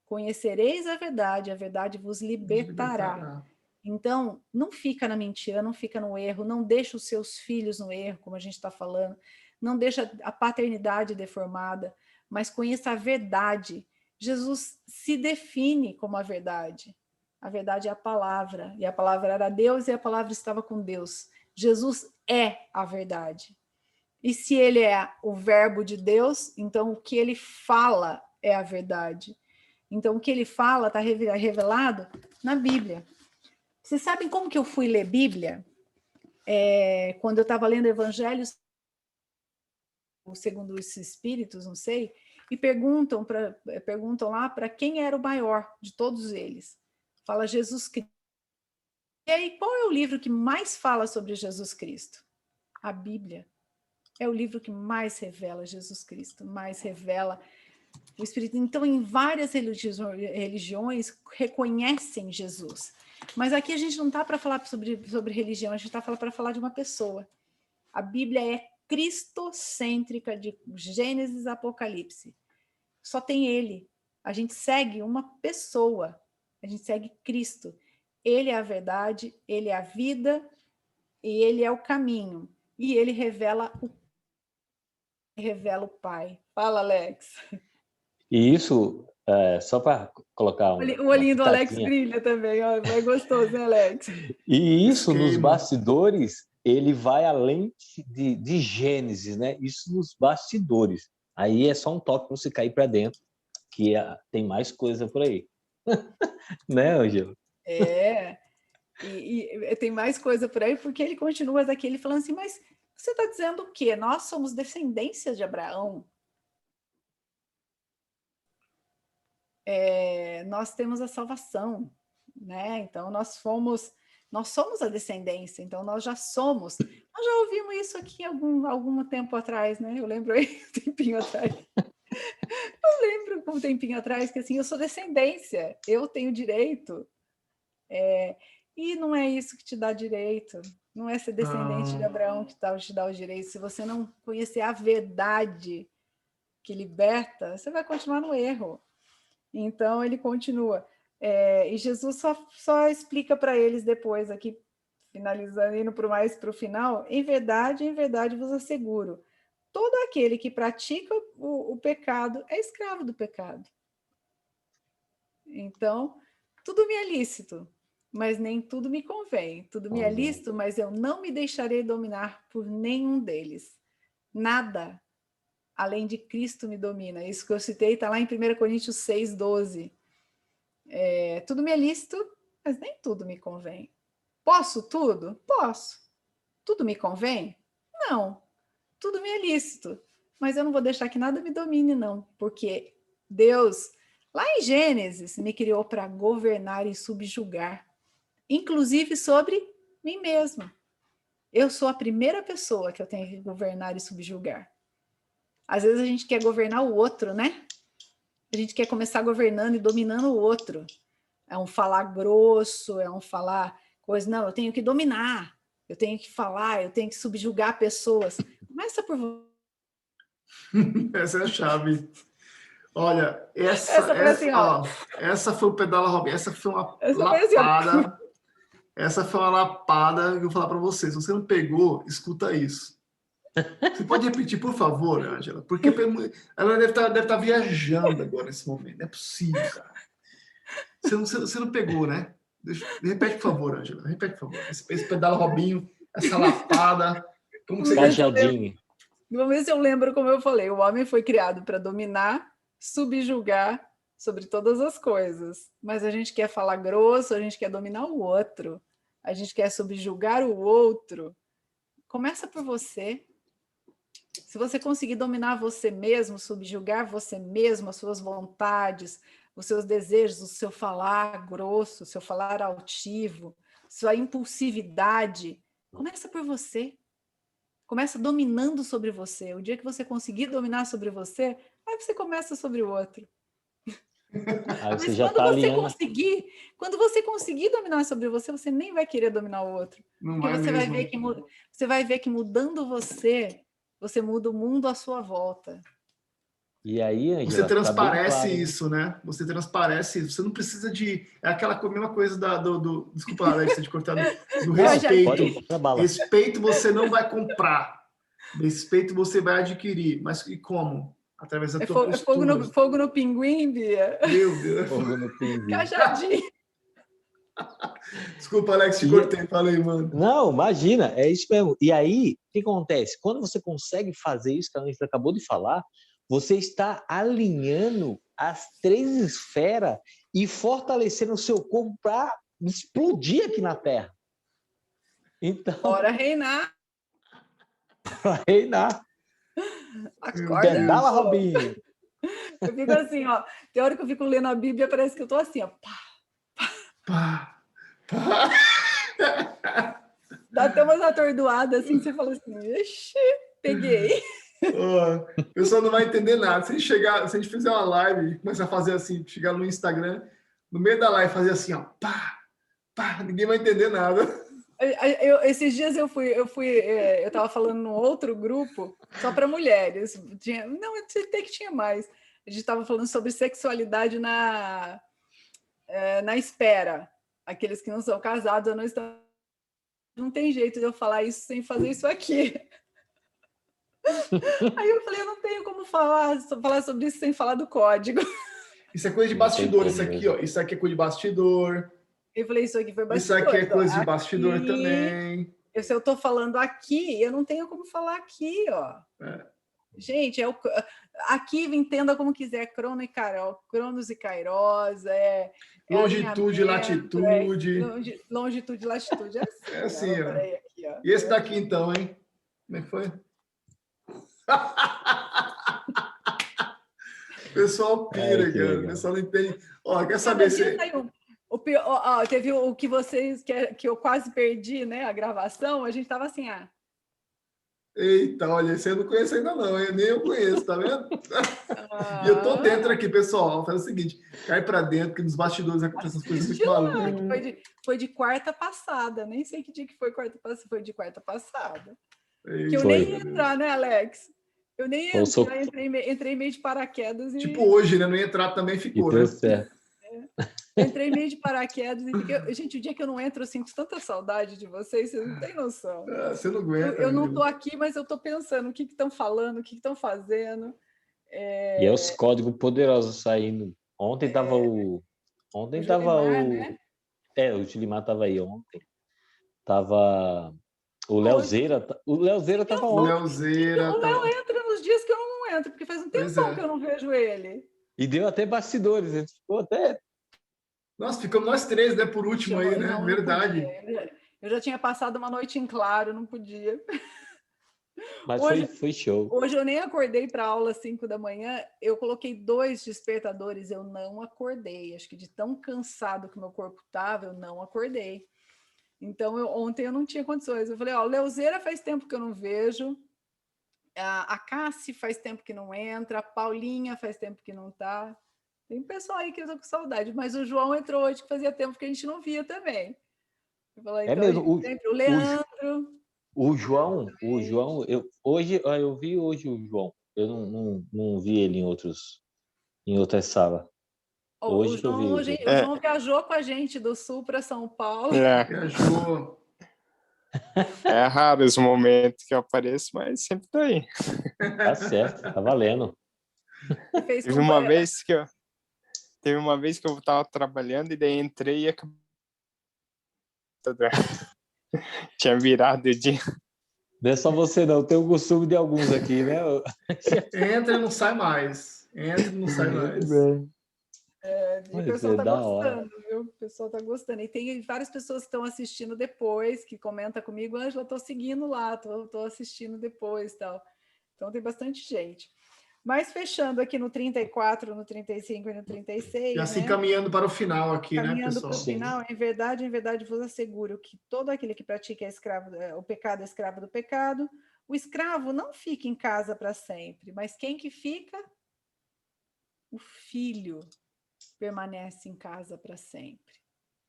Conhecereis a verdade vos libertará. Então, não fica na mentira, não fica no erro, não deixa os seus filhos no erro, como a gente está falando, não deixa a paternidade deformada, mas conheça a verdade. Jesus se define como a verdade. A verdade é a palavra, e a palavra era Deus e a palavra estava com Deus. Jesus é a verdade. E se ele é o verbo de Deus, então o que ele fala é a verdade. Então o que ele fala está revelado na Bíblia. Vocês sabem como que eu fui ler Bíblia? Quando eu estava lendo Evangelhos segundo os Espíritos, não sei, e perguntam lá para quem era o maior de todos eles. Fala Jesus Cristo. E aí, qual é o livro que mais fala sobre Jesus Cristo? A Bíblia. É o livro que mais revela Jesus Cristo, mais revela o Espírito. Então, em várias religiões reconhecem Jesus. Mas aqui a gente não está para falar sobre religião, a gente está para falar de uma pessoa. A Bíblia é cristocêntrica, de Gênesis a Apocalipse. Só tem ele. A gente segue uma pessoa. A gente segue Cristo. Ele é a verdade, ele é a vida e ele é o caminho. E ele revela o Pai. Fala, Alex. E isso, só para colocar O uma olhinho do Alex pitadinha, brilha também, ó, é gostoso, né, Alex? e isso nos Esquema. bastidores, ele vai além de Gênesis, né? Isso nos bastidores. Aí é só um toque para você cair para dentro, que tem mais coisa por aí. Né, Ângelo? E tem mais coisa por aí, porque ele continua daqui, ele falando assim, mas você está dizendo o quê? Nós somos descendências de Abraão. Nós temos a salvação, né? Então nós somos a descendência, então nós já somos. Nós já ouvimos isso aqui algum tempo atrás, né? Eu lembro aí um tempinho atrás. Eu lembro um tempinho atrás que assim, eu sou descendência, eu tenho direito. E não é isso que te dá direito. Não é ser descendente de Abraão que te dá o direito. Se você não conhecer a verdade que liberta, você vai continuar no erro. Então, ele continua. E Jesus só explica para eles depois, aqui, finalizando, indo para o final, em verdade vos asseguro, todo aquele que pratica o pecado é escravo do pecado. Então, tudo me é lícito, mas nem tudo me convém. Tudo me é lícito, mas eu não me deixarei dominar por nenhum deles. Nada além de Cristo me domina. Isso que eu citei está lá em 1 Coríntios 6:12. Tudo me é lícito, mas nem tudo me convém. Posso tudo? Posso. Tudo me convém? Não. Tudo me é lícito, mas eu não vou deixar que nada me domine, não, porque Deus, lá em Gênesis, me criou para governar e subjugar, inclusive sobre mim mesmo. Eu sou a primeira pessoa que eu tenho que governar e subjugar. Às vezes a gente quer governar o outro, né? A gente quer começar governando e dominando o outro. É um falar grosso, é um falar coisa. Não, eu tenho que dominar, eu tenho que falar, eu tenho que subjugar pessoas. Começa por você. Essa é a chave. Olha, essa foi o Pedala Robin. Essa foi uma lapada. Essa foi uma lapada que eu vou falar para vocês. Se você não pegou, escuta isso. Você pode repetir, por favor, Ângela? Porque ela deve estar viajando agora nesse momento. Não é possível, cara. Você não pegou, né? Repete, por favor, Ângela. Repete, por favor. Esse Pedala Robinho, essa lapada. Como que você Cajadinho. Vamos ver se eu lembro como eu falei. O homem foi criado para dominar, subjugar sobre todas as coisas. Mas a gente quer falar grosso, a gente quer dominar o outro. A gente quer subjugar o outro. Começa por você. Se você conseguir dominar você mesmo, subjugar você mesmo, as suas vontades, os seus desejos, o seu falar grosso, o seu falar altivo, sua impulsividade, começa por você. Começa dominando sobre você. O dia que você conseguir dominar sobre você, aí você começa sobre o outro. Aí você Mas já quando você conseguir dominar sobre você, você nem vai querer dominar o outro. Não Porque vai você vai ver que mudando você, você muda o mundo à sua volta. E aí, Angela, você transparece claro, isso, né? Você transparece isso. Você não precisa de... É aquela mesma coisa desculpa, Alex, de cortar. Do respeito. Respeito você não vai comprar. Respeito você vai adquirir. Mas e como? Através da tua postura. Fogo no pinguim, Bia. Meu Deus. Fogo no pinguim. Cajadinho. Desculpa, Alex, te cortei. Falei, mano. Não, imagina. É isso mesmo. E aí, o que acontece? Quando você consegue fazer isso que a gente acabou de falar, você está alinhando as 3 esferas e fortalecendo o seu corpo para explodir aqui na Terra. Então, bora reinar. Bora reinar. Acorda. Pedala, Robinho. Eu fico assim, ó. Tem hora que eu fico lendo a Bíblia, parece que eu tô assim, ó. Pá, pá. Dá até umas atordoadas assim, você fala assim, ixi, peguei. O pessoal não vai entender nada. Se a gente fizer uma live e começar a fazer assim, chegar no Instagram, no meio da live, fazer assim, ó, pá, pá, ninguém vai entender nada. Esses dias eu estava falando num outro grupo, só para mulheres. Até que tinha mais. A gente estava falando sobre sexualidade na espera. Aqueles que não são casados ou não estão. Não tem jeito de eu falar isso sem fazer isso aqui. Aí eu falei, eu não tenho como falar sobre isso sem falar do código. Isso é coisa de bastidor, isso aqui, ó. Isso aqui é coisa de bastidor. Eu falei, isso aqui foi bastidor. Isso aqui é coisa de bastidor aqui, também. Se eu estou falando aqui, eu não tenho como falar aqui, ó. Gente, aqui entenda como quiser, cronos e kairos, longitude, latitude. Longitude, latitude, é assim, ó. Aqui, ó. E esse daqui, então, hein? Como é que foi? O pessoal pira, cara. O pessoal não entende. Ó, quer saber se... Teve o que vocês que eu quase perdi, né? A gravação, a gente tava assim, Eita, olha, esse eu não conheço ainda não, nem eu conheço, tá vendo? E eu tô dentro aqui, pessoal. Faz o seguinte, cai para dentro, que nos bastidores acontecem essas coisas muito Assiste lá, malucas. que foi de quarta passada. Nem sei que dia que foi quarta passada. Foi de quarta passada. Que eu Eita, nem Foi. ia entrar, né, Alex? Eu nem ia Eu sou- entrar, entrei meio de paraquedas tipo e hoje, né? Não ia entrar também, E ficou, deu né? certo. entrei meio de paraquedas e fiquei. Gente, o dia que eu não entro, eu sinto tanta saudade de vocês não têm noção. Ah, você não aguenta, Eu não menino. estou aqui, mas eu estou pensando o que estão falando, o que estão fazendo. E é os códigos poderosos saindo. Ontem tava o. Ontem O tava Julimar, o. né? O Gilimar tava aí ontem. Tava o Hoje. Leozeira. O Leozeira tava O ontem. Leozeira O Léo tá. entra nos dias que eu não entro, porque faz um Pois tempão que é. eu não vejo ele. E deu até bastidores. Ele ficou até. Nossa, ficamos nós três, né? Por último aí, né? Não, não Verdade. podia. Eu já tinha passado uma noite em claro, não podia. Mas Hoje, foi show. hoje eu nem acordei para a aula às 5 da manhã. Eu coloquei 2 despertadores, eu não acordei. Acho que de tão cansado que meu corpo estava, eu não acordei. Então, ontem eu não tinha condições. Eu falei, ó, Leuzeira faz tempo que eu não vejo, a Cassi faz tempo que não entra, a Paulinha faz tempo que não tá. Tem pessoal aí que eu tô com saudade, mas o João entrou hoje, que fazia tempo que a gente não via também. Eu falei, É então, a mesmo. gente sempre, o O, Leandro. eu vi hoje o João. Eu não vi ele em outras salas. O Hoje eu João, vi o João. o João viajou com a gente do Sul para São Paulo. Viajou. É raro os momentos que eu apareço, mas sempre tô aí. Tá certo, tá valendo. E fez Teve uma vez que eu tava trabalhando e daí entrei e acabei. Tinha virado o dia. Não é só você não, tem o costume de alguns aqui, né? Entra e não sai mais. Entra e não sai mais. E o Mas pessoal é está da hora. gostando, viu? O pessoal está gostando. E tem várias pessoas que estão assistindo depois, que comentam comigo, Ângela, estou seguindo lá, estou assistindo depois e tal. Então tem bastante gente. Mas fechando aqui no 34, no 35 e no 36, E assim, né? caminhando para o final aqui, né, Caminhando para o pessoal? final, em verdade vos asseguro que todo aquele que pratica o pecado é escravo do pecado. O escravo não fica em casa para sempre, mas quem que fica? O filho permanece em casa para sempre.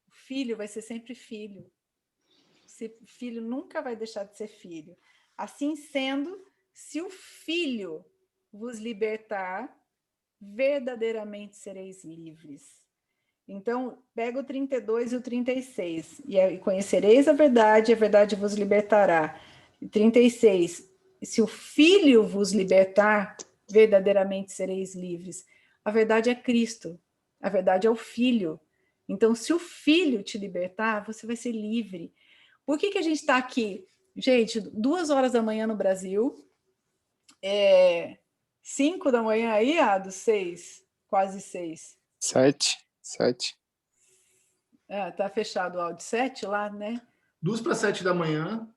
O filho vai ser sempre filho. O filho nunca vai deixar de ser filho. Assim sendo, se o filho vos libertar, verdadeiramente sereis livres. Então, pega o 32 e o 36. E conhecereis a verdade vos libertará. E 36. Se o Filho vos libertar, verdadeiramente sereis livres. A verdade é Cristo. A verdade é o Filho. Então, se o Filho te libertar, você vai ser livre. Por que a gente está aqui? Gente, 2 horas da manhã no Brasil, 5 da manhã aí, Ado, 6, quase 6. 7. Tá fechado o áudio 7 lá, né? 2 para 7 da manhã.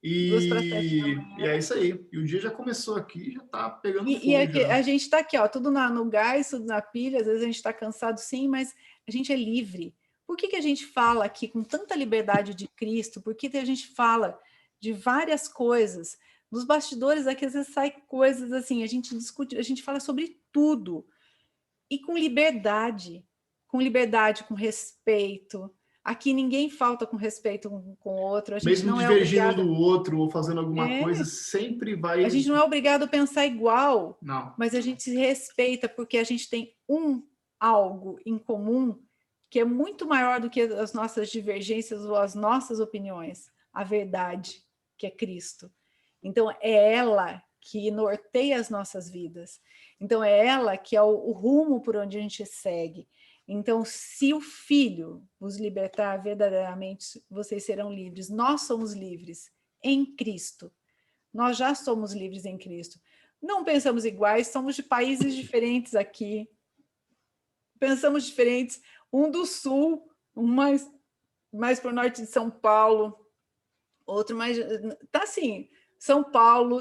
2 para 7 da manhã. E é isso aí. E o dia já começou aqui, já tá pegando E fogo já. a gente está aqui, ó, tudo no gás, tudo na pilha, às vezes a gente está cansado sim, mas a gente é livre. Por que a gente fala aqui com tanta liberdade de Cristo? Por que a gente fala de várias coisas? Nos bastidores aqui às vezes sai coisas assim, a gente discute, a gente fala sobre tudo. E com liberdade, com respeito. Aqui ninguém falta com respeito com o outro, a gente Mesmo não é divergindo obrigado. do outro ou fazendo alguma coisa, sempre vai. A gente não é obrigado a pensar igual, Não. mas a gente se respeita porque a gente tem algo em comum que é muito maior do que as nossas divergências ou as nossas opiniões, a verdade, que é Cristo. Então, é ela que norteia as nossas vidas. Então, é ela que é o rumo por onde a gente segue. Então, se o Filho vos libertar verdadeiramente, vocês serão livres. Nós somos livres em Cristo. Nós já somos livres em Cristo. Não pensamos iguais, somos de países diferentes aqui. Pensamos diferentes, um do sul, um mais para o norte de São Paulo, outro mais... Tá assim, São Paulo,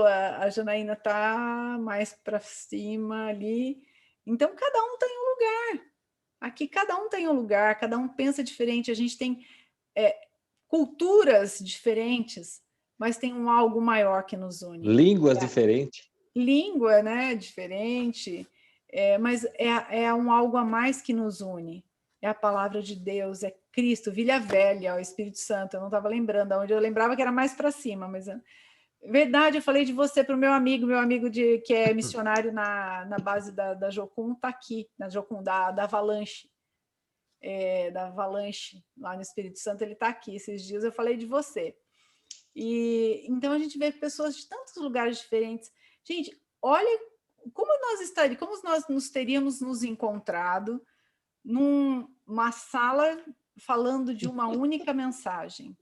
a Janaína tá mais para cima ali. Então, cada um tem um lugar. Aqui, cada um tem um lugar, cada um pensa diferente. A gente tem culturas diferentes, mas tem um algo maior que nos une. Línguas diferentes. Língua, né, diferente, mas é um algo a mais que nos une. É a palavra de Deus, é Cristo, Vilha Velha, o Espírito Santo. Eu não estava lembrando, onde eu lembrava que era mais para cima, mas verdade, eu falei de você para o meu amigo que é missionário na base da Jocum, está aqui, na Jocum, da Avalanche. Da Avalanche, lá no Espírito Santo, ele está aqui. Esses dias eu falei de você. E então a gente vê pessoas de tantos lugares diferentes. Gente, olha como nós nos teríamos nos encontrado numa sala falando de uma única mensagem.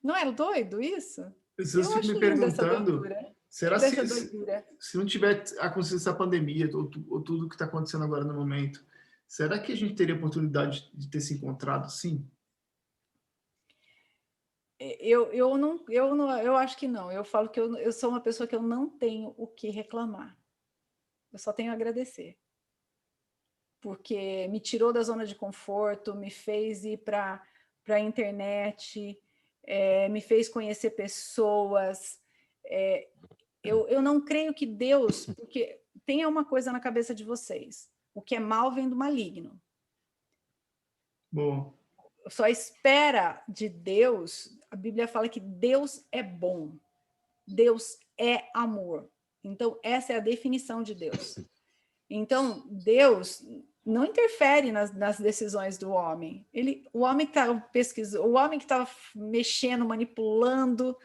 Não é doido isso? Eu fico me perguntando, será se não tiver acontecido essa pandemia, ou tudo que está acontecendo agora no momento, será que a gente teria oportunidade de ter se encontrado, sim? Eu acho que não. Eu falo que eu sou uma pessoa que eu não tenho o que reclamar. Eu só tenho a agradecer. Porque me tirou da zona de conforto, me fez ir para a internet, me fez conhecer pessoas. Eu não creio que Deus... Porque tenha uma coisa na cabeça de vocês. O que é mal vem do maligno. Bom. Só espera de Deus... A Bíblia fala que Deus é bom. Deus é amor. Então, essa é a definição de Deus. Então, Deus não interfere nas decisões do homem. O homem que estava pesquisando, o homem que estava mexendo, manipulando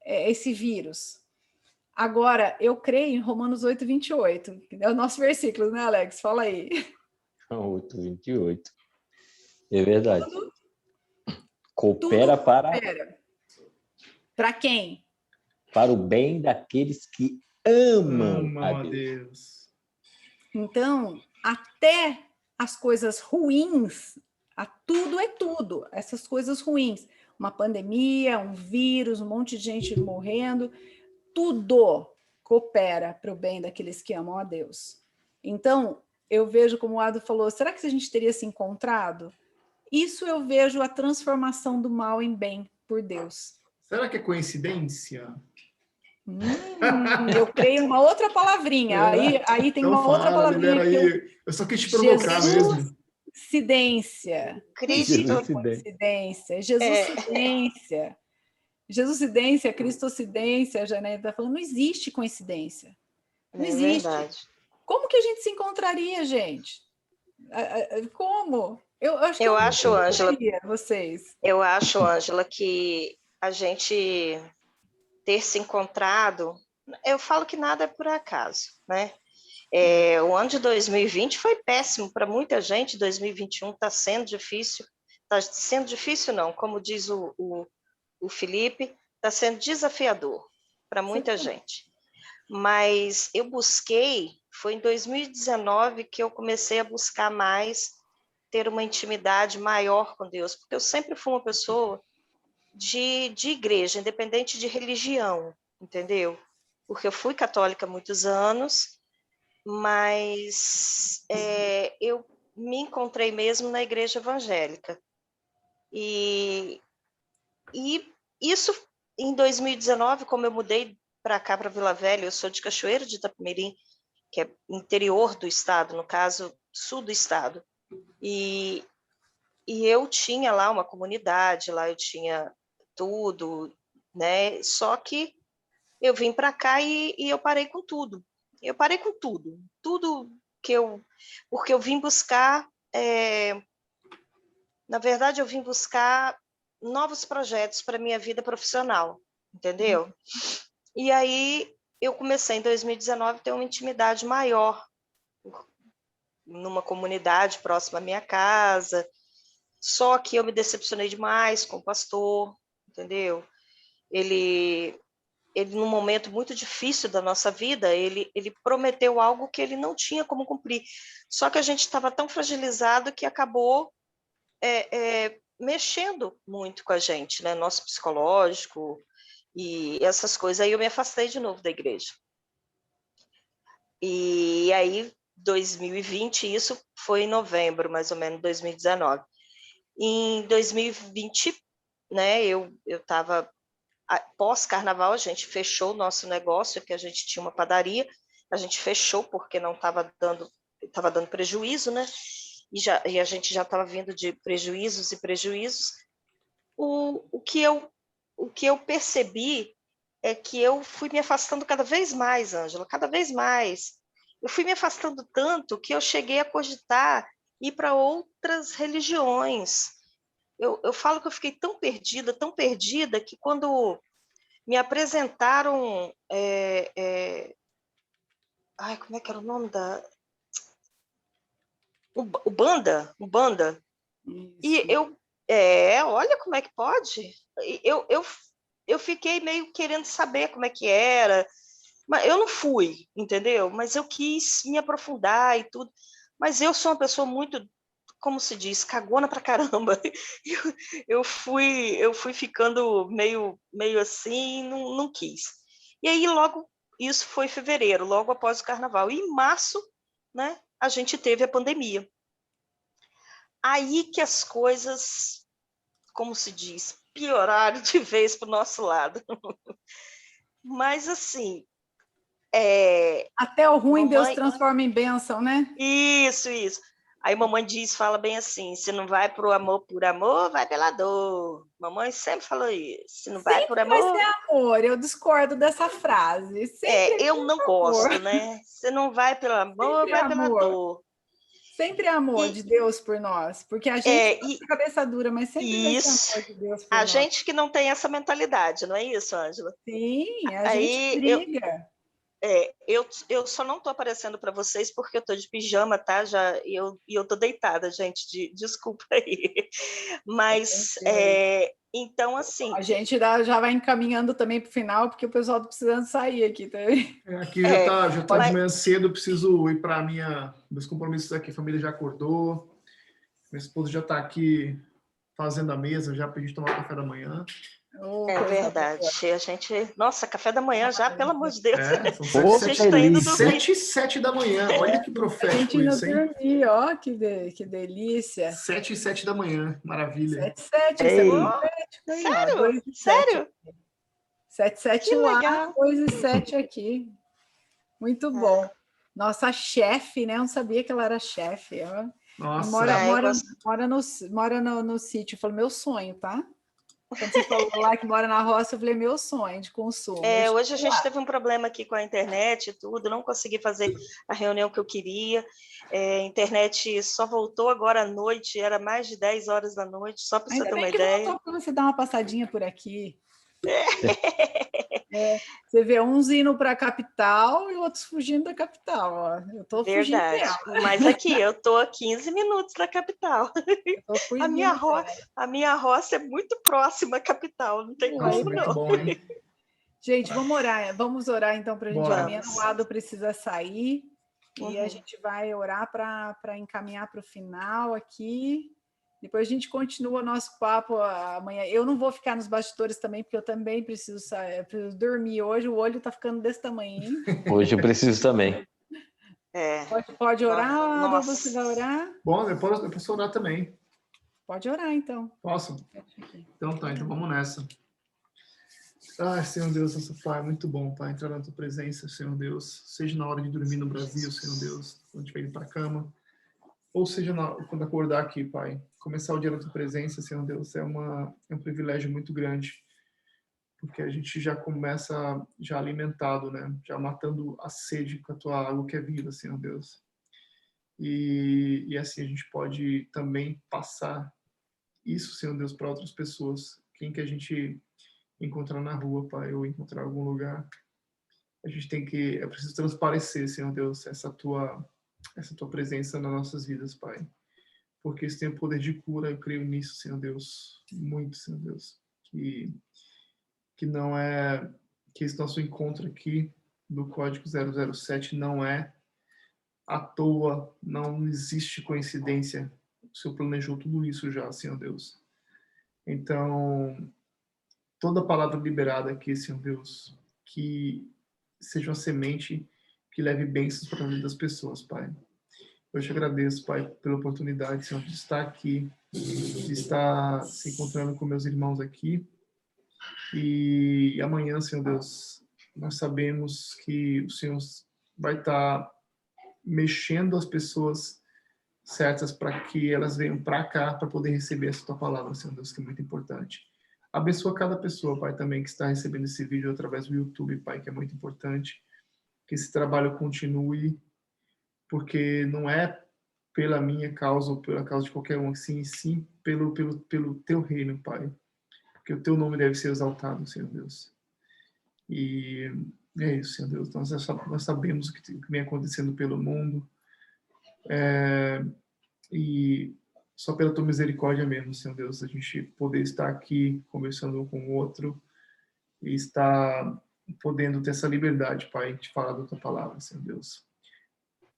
esse vírus. Agora, eu creio em Romanos 8:28. É o nosso versículo, né, Alex? Fala aí. 8:28. É verdade. Tudo coopera para quem? Para o bem daqueles que amam a Deus. Então, até as coisas ruins, tudo é tudo, essas coisas ruins, uma pandemia, um vírus, um monte de gente morrendo, tudo coopera para o bem daqueles que amam a Deus. Então, eu vejo, como o Ado falou, será que a gente teria se encontrado? Isso eu vejo a transformação do mal em bem por Deus. Será que é coincidência? Eu creio em uma outra palavrinha. Aí tem então uma outra palavrinha que eu só quis te provocar mesmo. Jesuscidência. Coincidência. Jesuscidência. Jesuscidência, Cristocidência, a Janete está falando, não existe coincidência. Não existe. Verdade. Como que a gente se encontraria, gente? Como? Eu acho, Ângela, vocês. Eu acho, Ângela, que a gente ter se encontrado, eu falo que nada é por acaso, né? O ano de 2020 foi péssimo para muita gente, 2021 está sendo difícil, não, como diz o Felipe, está sendo desafiador para muita gente. Mas eu foi em 2019 que eu comecei a buscar mais, ter uma intimidade maior com Deus, porque eu sempre fui uma pessoa de igreja, independente de religião, entendeu? Porque eu fui católica há muitos anos, mas eu me encontrei mesmo na igreja evangélica. E isso, em 2019, como eu mudei para cá, para Vila Velha, eu sou de Cachoeiro de Itapemirim, que é interior do estado, no caso, sul do estado. E eu tinha lá uma comunidade, lá eu tinha tudo, né? Só que eu vim para cá e eu parei com tudo. Eu parei com tudo. Tudo porque eu vim buscar... na verdade, eu vim buscar novos projetos para a minha vida profissional, entendeu? E aí eu comecei em 2019 a ter uma intimidade maior numa comunidade próxima à minha casa, só que eu me decepcionei demais com o pastor, entendeu? Ele num momento muito difícil da nossa vida, ele prometeu algo que ele não tinha como cumprir, só que a gente estava tão fragilizado que acabou mexendo muito com a gente, né? Nosso psicológico e essas coisas. Aí eu me afastei de novo da igreja. E aí, 2020, isso foi em novembro, mais ou menos, 2019. Em 2020, né, eu estava Pós-carnaval, a gente fechou o nosso negócio, que a gente tinha uma padaria, a gente fechou porque não estava dando prejuízo, né? E a gente já estava vindo de prejuízos e prejuízos. O que eu percebi é que eu fui me afastando cada vez mais, Ângela, cada vez mais. Eu fui me afastando tanto que eu cheguei a cogitar ir para outras religiões. Eu falo que eu fiquei tão perdida, que quando me apresentaram... Ai, como é que era o nome da... O Banda. E Isso. olha como é que pode. Eu fiquei meio querendo saber como é que era, mas eu não fui, entendeu? Mas eu quis me aprofundar e tudo. Mas eu sou uma pessoa muito, como se diz, cagona pra caramba. Eu fui ficando meio assim, não quis. E aí logo, isso foi em fevereiro, logo após o carnaval. E em março, né, a gente teve a pandemia. Aí que as coisas, como se diz, pioraram de vez para o nosso lado. Mas, assim, Até o ruim Deus mamãe... transforma em bênção, né? Isso. Aí mamãe fala bem assim, se não vai por amor, vai pela dor. Mamãe sempre falou isso, se não vai por Sempre vai ser amor... amor, eu discordo dessa frase. Sempre eu não amor. gosto, né? Se não vai pelo amor, Sempre vai pela amor. dor. Sempre amor E, de Deus por nós, porque a gente tá e com a cabeça dura, mas sempre vai ser isso, amor de Deus por a nós. gente que não tem essa mentalidade, não é isso, Ângela? Sim, a gente Aí briga. eu só não tô aparecendo para vocês porque eu tô de pijama, tá? Eu tô deitada, gente, desculpa aí. Mas, então, assim... A gente já vai encaminhando também para o final, porque o pessoal tá precisando sair aqui também. Aqui já tá de mas, manhã cedo, eu preciso ir para meus compromissos aqui, a família já acordou, minha esposa já está aqui fazendo a mesa já para a gente tomar café da manhã. Oh, é coisa verdade, boa. a gente... Nossa, café da manhã já, pelo amor de Deus. São Ô, A gente está indo dormir. 7 e 7 da manhã, olha que A profético gente não isso, hein? dormir, ó, que delícia. 7 e 7 da manhã, maravilha. 7-7, isso é ei, profético aí, ó. Sério? 2 e 7. Sério? 7-7 Que lá, legal. 2 e 7 aqui. Muito bom. Nossa chefe, né? Eu não sabia que ela era chefe. Ó. E Nossa, Eu gosto. mora no sítio. Eu falei, meu sonho, tá? Quando você falou lá que mora na roça, eu falei, meu sonho de consumo. Hoje a gente teve um problema aqui com a internet e tudo, não consegui fazer a reunião que eu queria. A internet só voltou agora à noite, era mais de 10 horas da noite, só para você Ainda ter bem uma que ideia. voltou para você dar uma passadinha por aqui. Você vê uns indo para a capital e outros fugindo da capital. Ó. Eu estou fugindo Verdade. dela. Mas aqui, eu estou a 15 minutos da capital. Eu estou A minha, fugindo ro... dela. a minha roça é muito próxima à capital, não tem nossa, como muito não. bom, hein? Gente, vamos orar então para a gente Bora. caminhar. O lado precisa sair e a Uhum. gente vai orar para encaminhar para o final aqui. Depois a gente continua o nosso papo amanhã. Eu não vou ficar nos bastidores também, porque eu também preciso sair, preciso dormir hoje. O olho está ficando desse tamanho. hoje eu preciso também. Pode orar, Ado? Nossa. Você vai orar? Bom, eu posso orar também. Pode orar, então. Posso? Então tá, então vamos nessa. Ai, Senhor Deus, nosso Pai, é muito bom, Pai, entrar na tua presença, Senhor Deus. Seja na hora de dormir no Brasil, Senhor Deus, quando estiver indo para a cama. Ou seja, quando acordar aqui, Pai. Começar o dia na tua presença, Senhor Deus, é um privilégio muito grande. Porque a gente já começa já alimentado, né? Já matando a sede com a tua água que é viva, Senhor Deus. E assim a gente pode também passar isso, Senhor Deus, para outras pessoas. Quem que a gente encontrar na rua, Pai, ou encontrar em algum lugar, a gente é preciso transparecer, Senhor Deus, essa tua presença nas nossas vidas, Pai. Porque isso tem o poder de cura, eu creio nisso, Senhor Deus, muito, Senhor Deus. Que não é, que esse nosso encontro aqui do Código 007 não é à toa, não existe coincidência. O Senhor planejou tudo isso já, Senhor Deus. Então, toda palavra liberada aqui, Senhor Deus, que seja uma semente que leve bênçãos para a vida das pessoas, Pai. Eu te agradeço, Pai, pela oportunidade, Senhor, de estar aqui, de estar se encontrando com meus irmãos aqui E amanhã, Senhor Deus, nós sabemos que o Senhor vai estar mexendo as pessoas certas para que elas venham para cá para poder receber essa tua palavra, Senhor Deus, que é muito importante. Abençoa cada pessoa, Pai, também que está recebendo esse vídeo através do YouTube, Pai, que é muito importante. Que esse trabalho continue, porque não é pela minha causa ou pela causa de qualquer um, sim pelo teu reino, Pai. Porque o teu nome deve ser exaltado, Senhor Deus. E é isso, Senhor Deus. Nós sabemos o que vem acontecendo pelo mundo. E só pela tua misericórdia mesmo, Senhor Deus, a gente poder estar aqui conversando um com o outro e estar podendo ter essa liberdade, Pai, de falar da tua palavra, Senhor Deus.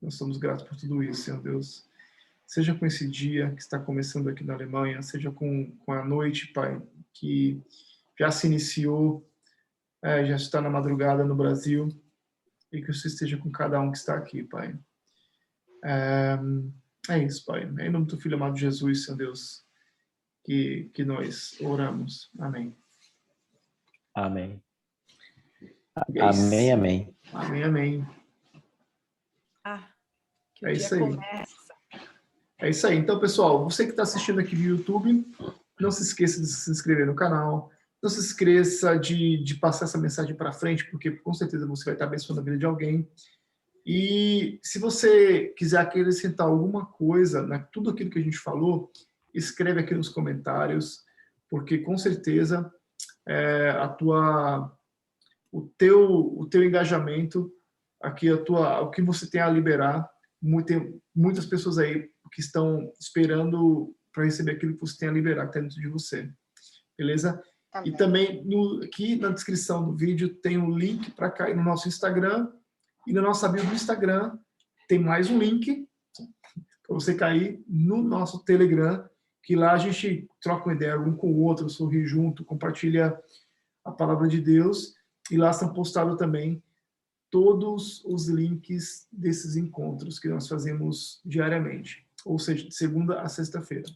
Nós somos gratos por tudo isso, Senhor Deus. Seja com esse dia que está começando aqui na Alemanha, seja com a noite, Pai, que já se iniciou, já está na madrugada no Brasil, e que você esteja com cada um que está aqui, Pai. É isso, Pai. Em nome do teu Filho amado Jesus, Senhor Deus, que nós oramos. Amém. Amém. É isso. Amém, amém. Amém, amém. Que o É dia isso aí. começa. É isso aí. Então, pessoal, você que está assistindo aqui no YouTube, não se esqueça de se inscrever no canal. Não se esqueça de passar essa mensagem para frente, porque com certeza você vai estar abençoando a vida de alguém. E se você quiser acrescentar alguma coisa, tudo aquilo que a gente falou, escreve aqui nos comentários, porque com certeza o teu engajamento, aqui o que você tem a liberar, tem muitas pessoas aí que estão esperando para receber aquilo que você tem a liberar, que está dentro de você. Beleza? Amém. E também aqui na descrição do vídeo tem um link para cair no nosso Instagram, e na nossa bio do Instagram tem mais um link para você cair no nosso Telegram, que lá a gente troca uma ideia um com o outro, sorri junto, compartilha a palavra de Deus, e lá são postados também todos os links desses encontros que nós fazemos diariamente, ou seja, de segunda a sexta-feira.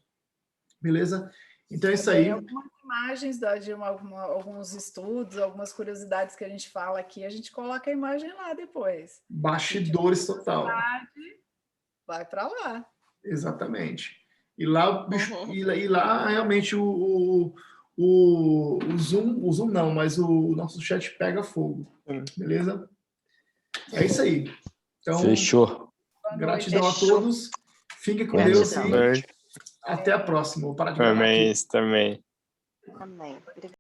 Beleza? Então é isso aí. Tem algumas imagens de alguns estudos, algumas curiosidades que a gente fala aqui, a gente coloca a imagem lá depois. Bastidores total. Vai para lá. Exatamente. E lá, e lá realmente o Zoom não, mas o nosso chat pega fogo. Beleza? É isso aí. Então, Fechou. Gratidão a todos. Fiquem com Deus e até a próxima. Vou parar de gravar aqui. Amém, isso também. Amém.